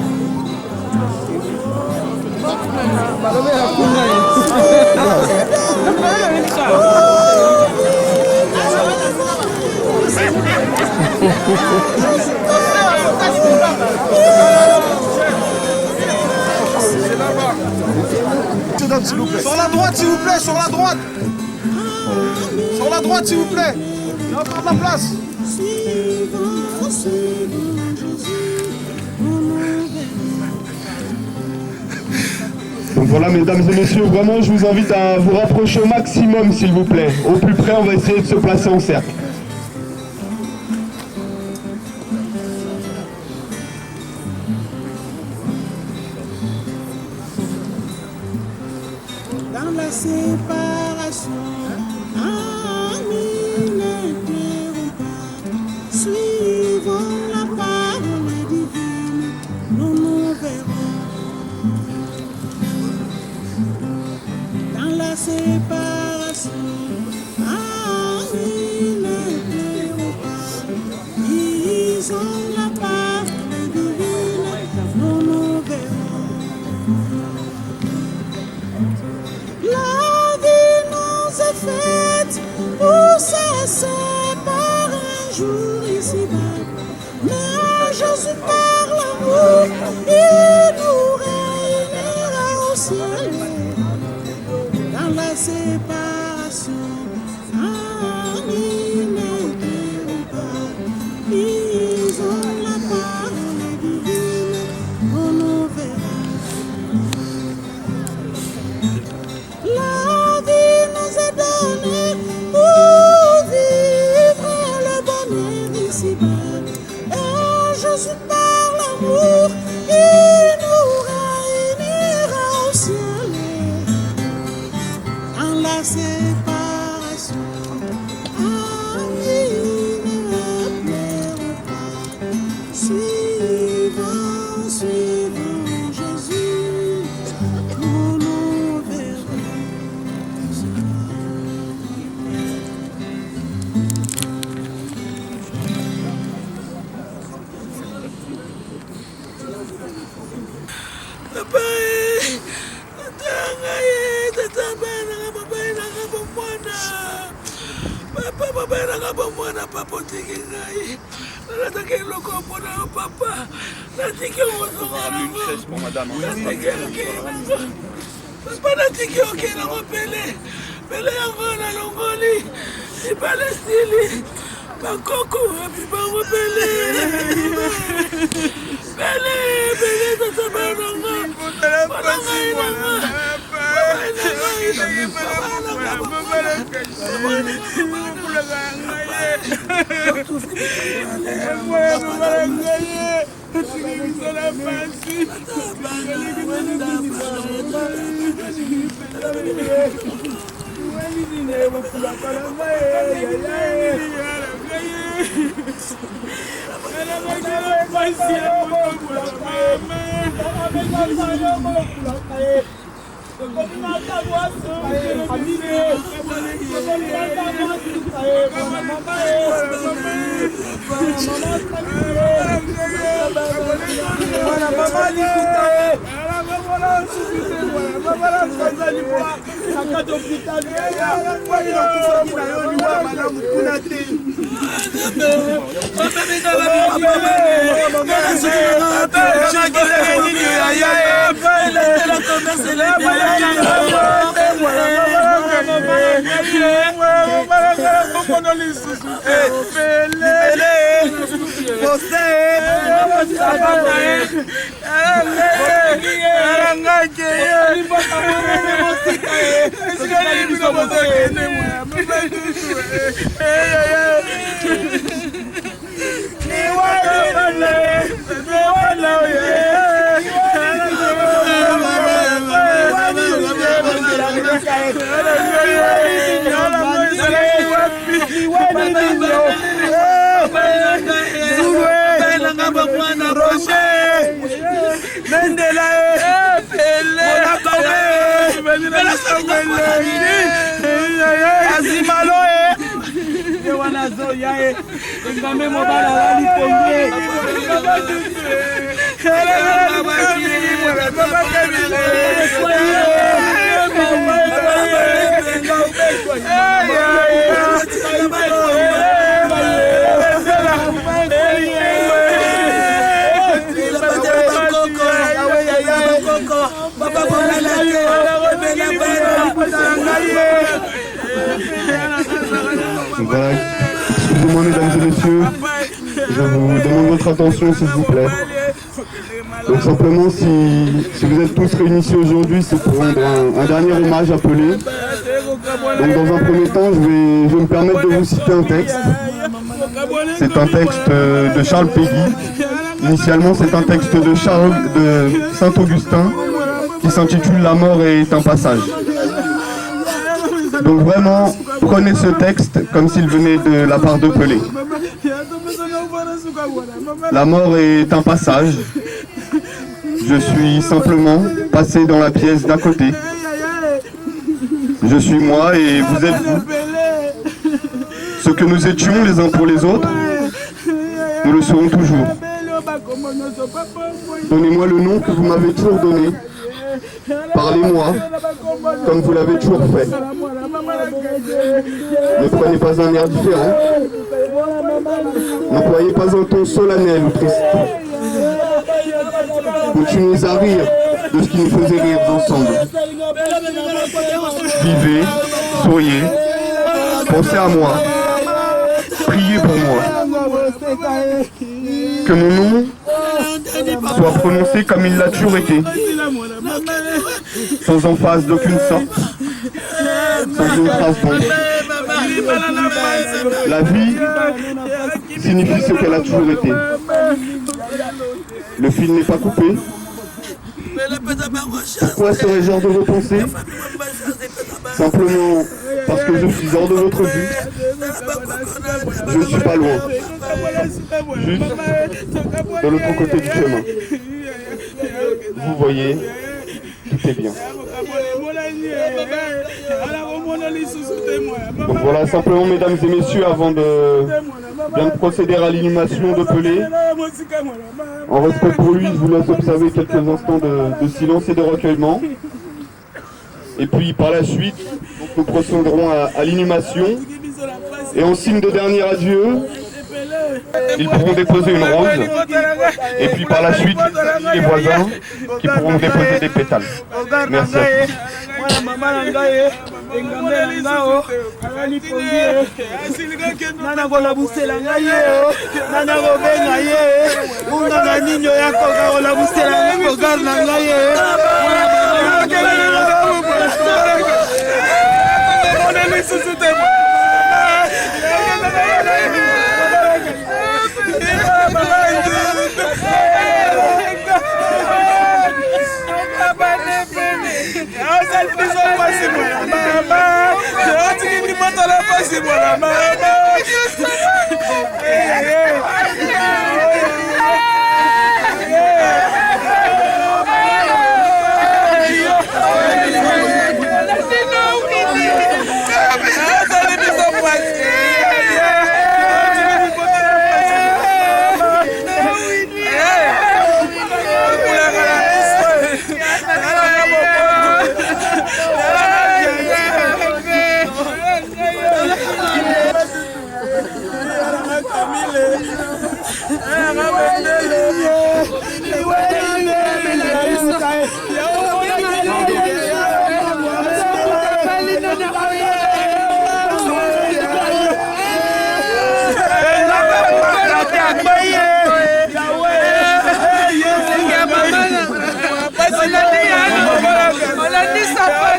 S'il vous plaît. Sur la droite, s'il vous plaît, sur la droite. Sur la droite, s'il vous plaît. Il y a encore de la place. Donc voilà, mesdames et messieurs, vraiment je vous invite à vous rapprocher au maximum s'il vous plaît. Au plus près, on va essayer de se placer en cercle. Dans la séparation, amis n'éclairons pas, suivons la parole divine, nous nous verrons. Dans la séparation, amis n'éclairons pas, disons la parole divine, nous nous verrons. La vie nous est faite pour se séparer un jour ici-bas. Mais à Jésus par l'amour, il nous réunira au ciel. Dans la séparation, amis n'éclairons pas, disons la parole divine, on nous verra. La vie nous est donnée pour vivre le bonheur ici-bas. Et à Jésus par l'amour, il nous réunira au ciel. Dans la séparation, amis ne pleurons pas. Suivons, suivons Jésus, nous nous verrons. Voilà, excusez-moi mesdames et messieurs, je vous demande votre attention s'il vous plaît. Donc simplement si vous êtes tous réunis ici aujourd'hui, c'est pour rendre un dernier hommage à Pelé. Donc dans un premier temps, je vais me permettre de vous citer un texte. C'est un texte de Charles Péguy. Initialement c'est un texte de Saint-Augustin qui s'intitule « La mort est un passage ». Donc vraiment, prenez ce texte comme s'il venait de la part de Pelé. La mort est un passage. Je suis simplement passé dans la pièce d'à côté. Je suis moi et vous êtes vous. Ce que nous étions les uns pour les autres, nous le serons toujours. Donnez-moi le nom que vous m'avez toujours donné. Parlez-moi comme vous l'avez toujours fait. Ne prenez pas un air différent. N'employez pas un ton solennel ou triste. Continuez à rire de ce qui nous faisait rire ensemble. Vivez, souriez, pensez à moi, priez pour moi. Que mon nom soit prononcé comme il l'a toujours été, sans emphase d'aucune sorte, sans une trace d'ombre. La vie signifie ce qu'elle a toujours été. Le fil n'est pas coupé. Pourquoi serais-je hors de vos pensées? Simplement parce que je suis hors de votre vue. Je ne suis pas loin. Juste de l'autre côté du chemin. Vous voyez, tout est bien. Donc voilà, simplement mesdames et messieurs, avant de bien procéder à l'inhumation de Pelé, en respect pour lui, je vous laisse observer quelques instants de silence et de recueillement. Et puis par la suite, nous procéderons à l'inhumation. Et en signe de dernier adieu, ils pourront déposer une rose. Et puis par la suite, les voisins qui pourront déposer des pétales. Merci à tous.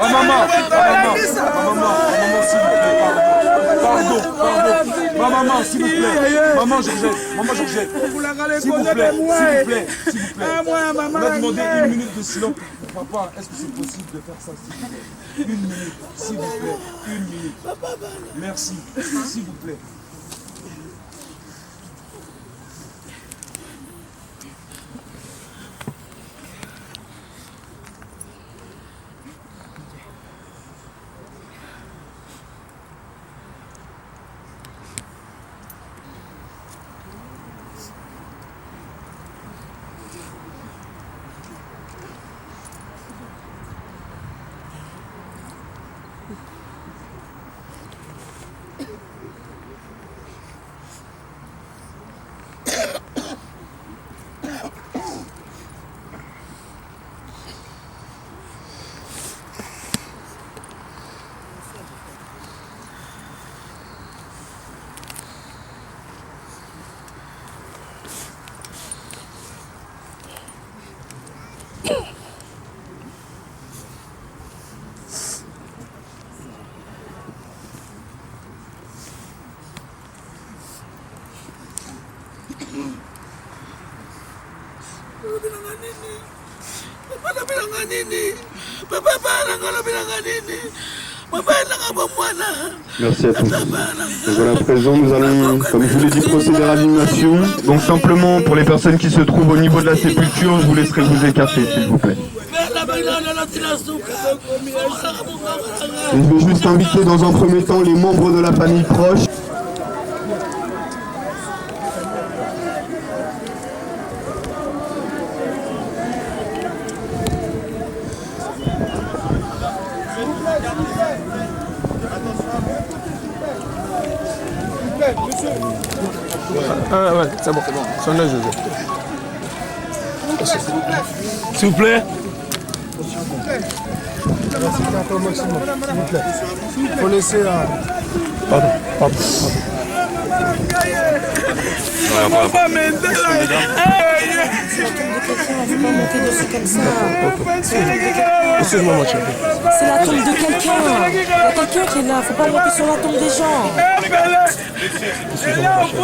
Maman, s'il vous plaît, pardon. Maman, s'il vous plaît. Maman, Georgette. S'il vous plaît. On a demandé 1 minute de silence. Papa, est-ce que c'est possible de faire ça, s'il vous plaît? 1 minute, s'il vous plaît. 1 minute. Merci, s'il vous plaît. Merci à tous. Donc voilà, à présent, nous allons, comme je vous l'ai dit, procéder à l'animation. Donc simplement, pour les personnes qui se trouvent au niveau de la sépulture, je vous laisserai vous écarter, s'il vous plaît. Et je vais juste inviter dans un premier temps les membres de la famille proche. Ouais, c'est bon. Sonnez, Joseph. S'il vous plaît. Il faut laisser à... Pardon. Excuse-moi, mon chéri. C'est la tombe de quelqu'un. Il y a quelqu'un qui est là. Faut pas monter sur la tombe des gens. Excusez-moi, mon chéri.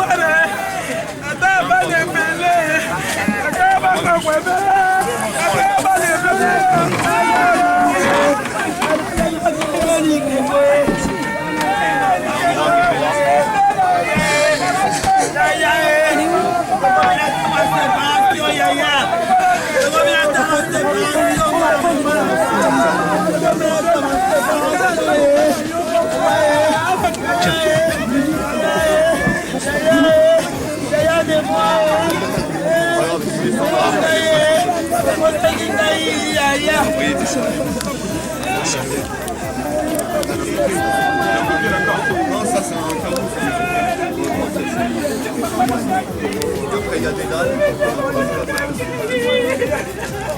Après, il y a des dalles.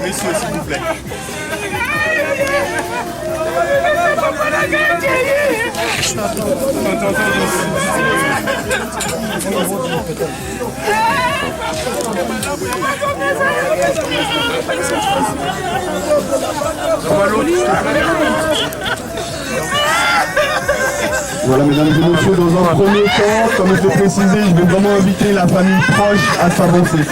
Messieurs, s'il vous plaît. Voilà, mesdames et messieurs, dans un premier temps, comme je l'ai précisé, je vais vraiment inviter la famille proche à s'avancer.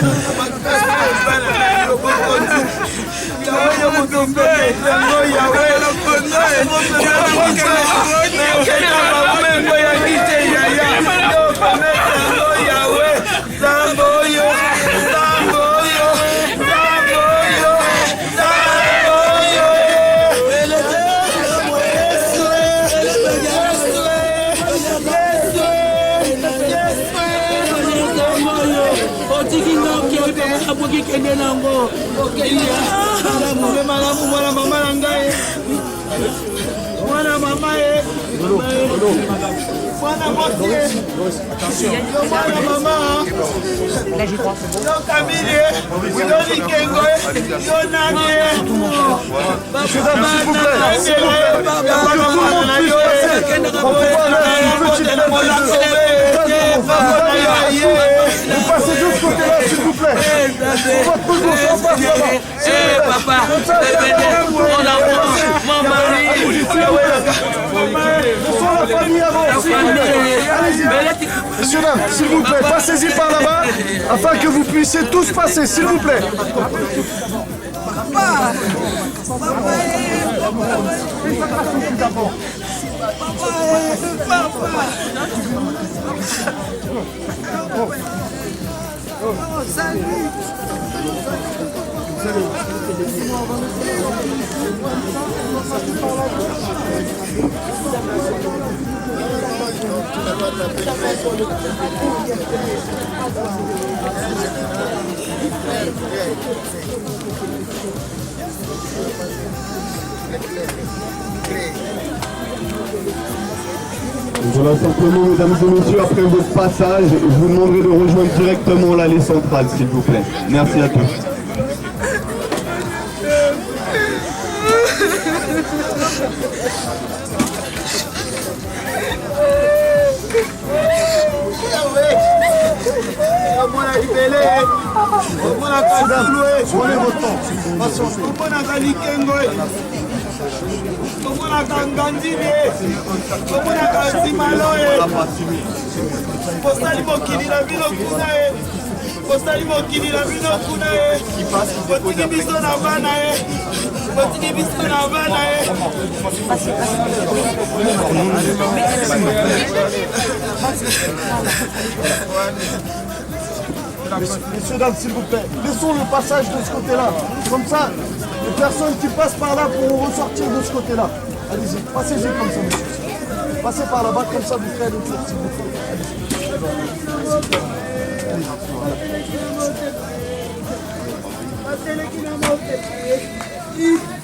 Vous passez de ce côté-là, s'il vous plaît. Papa, Laissons la famille avant, s'il vous plaît. Allez-y. Messieurs, dames, s'il vous plaît, passez-y par là-bas, afin que vous puissiez tous passer, s'il vous plaît. Voilà, simplement, mesdames et messieurs, après votre passage, je vous demanderai de rejoindre directement l'allée centrale, s'il vous plaît. Merci à tous. Prenez votre temps. Patience. Messieurs, dames, s'il vous plaît, laissons le passage de ce côté-là. Comme ça, les personnes qui passent par là pourront ressortir de ce côté-là. Allez-y, passez-y comme ça, monsieur. Passez par là-bas, comme ça, vous ferez le tour, s'il vous plaît. Allez-y.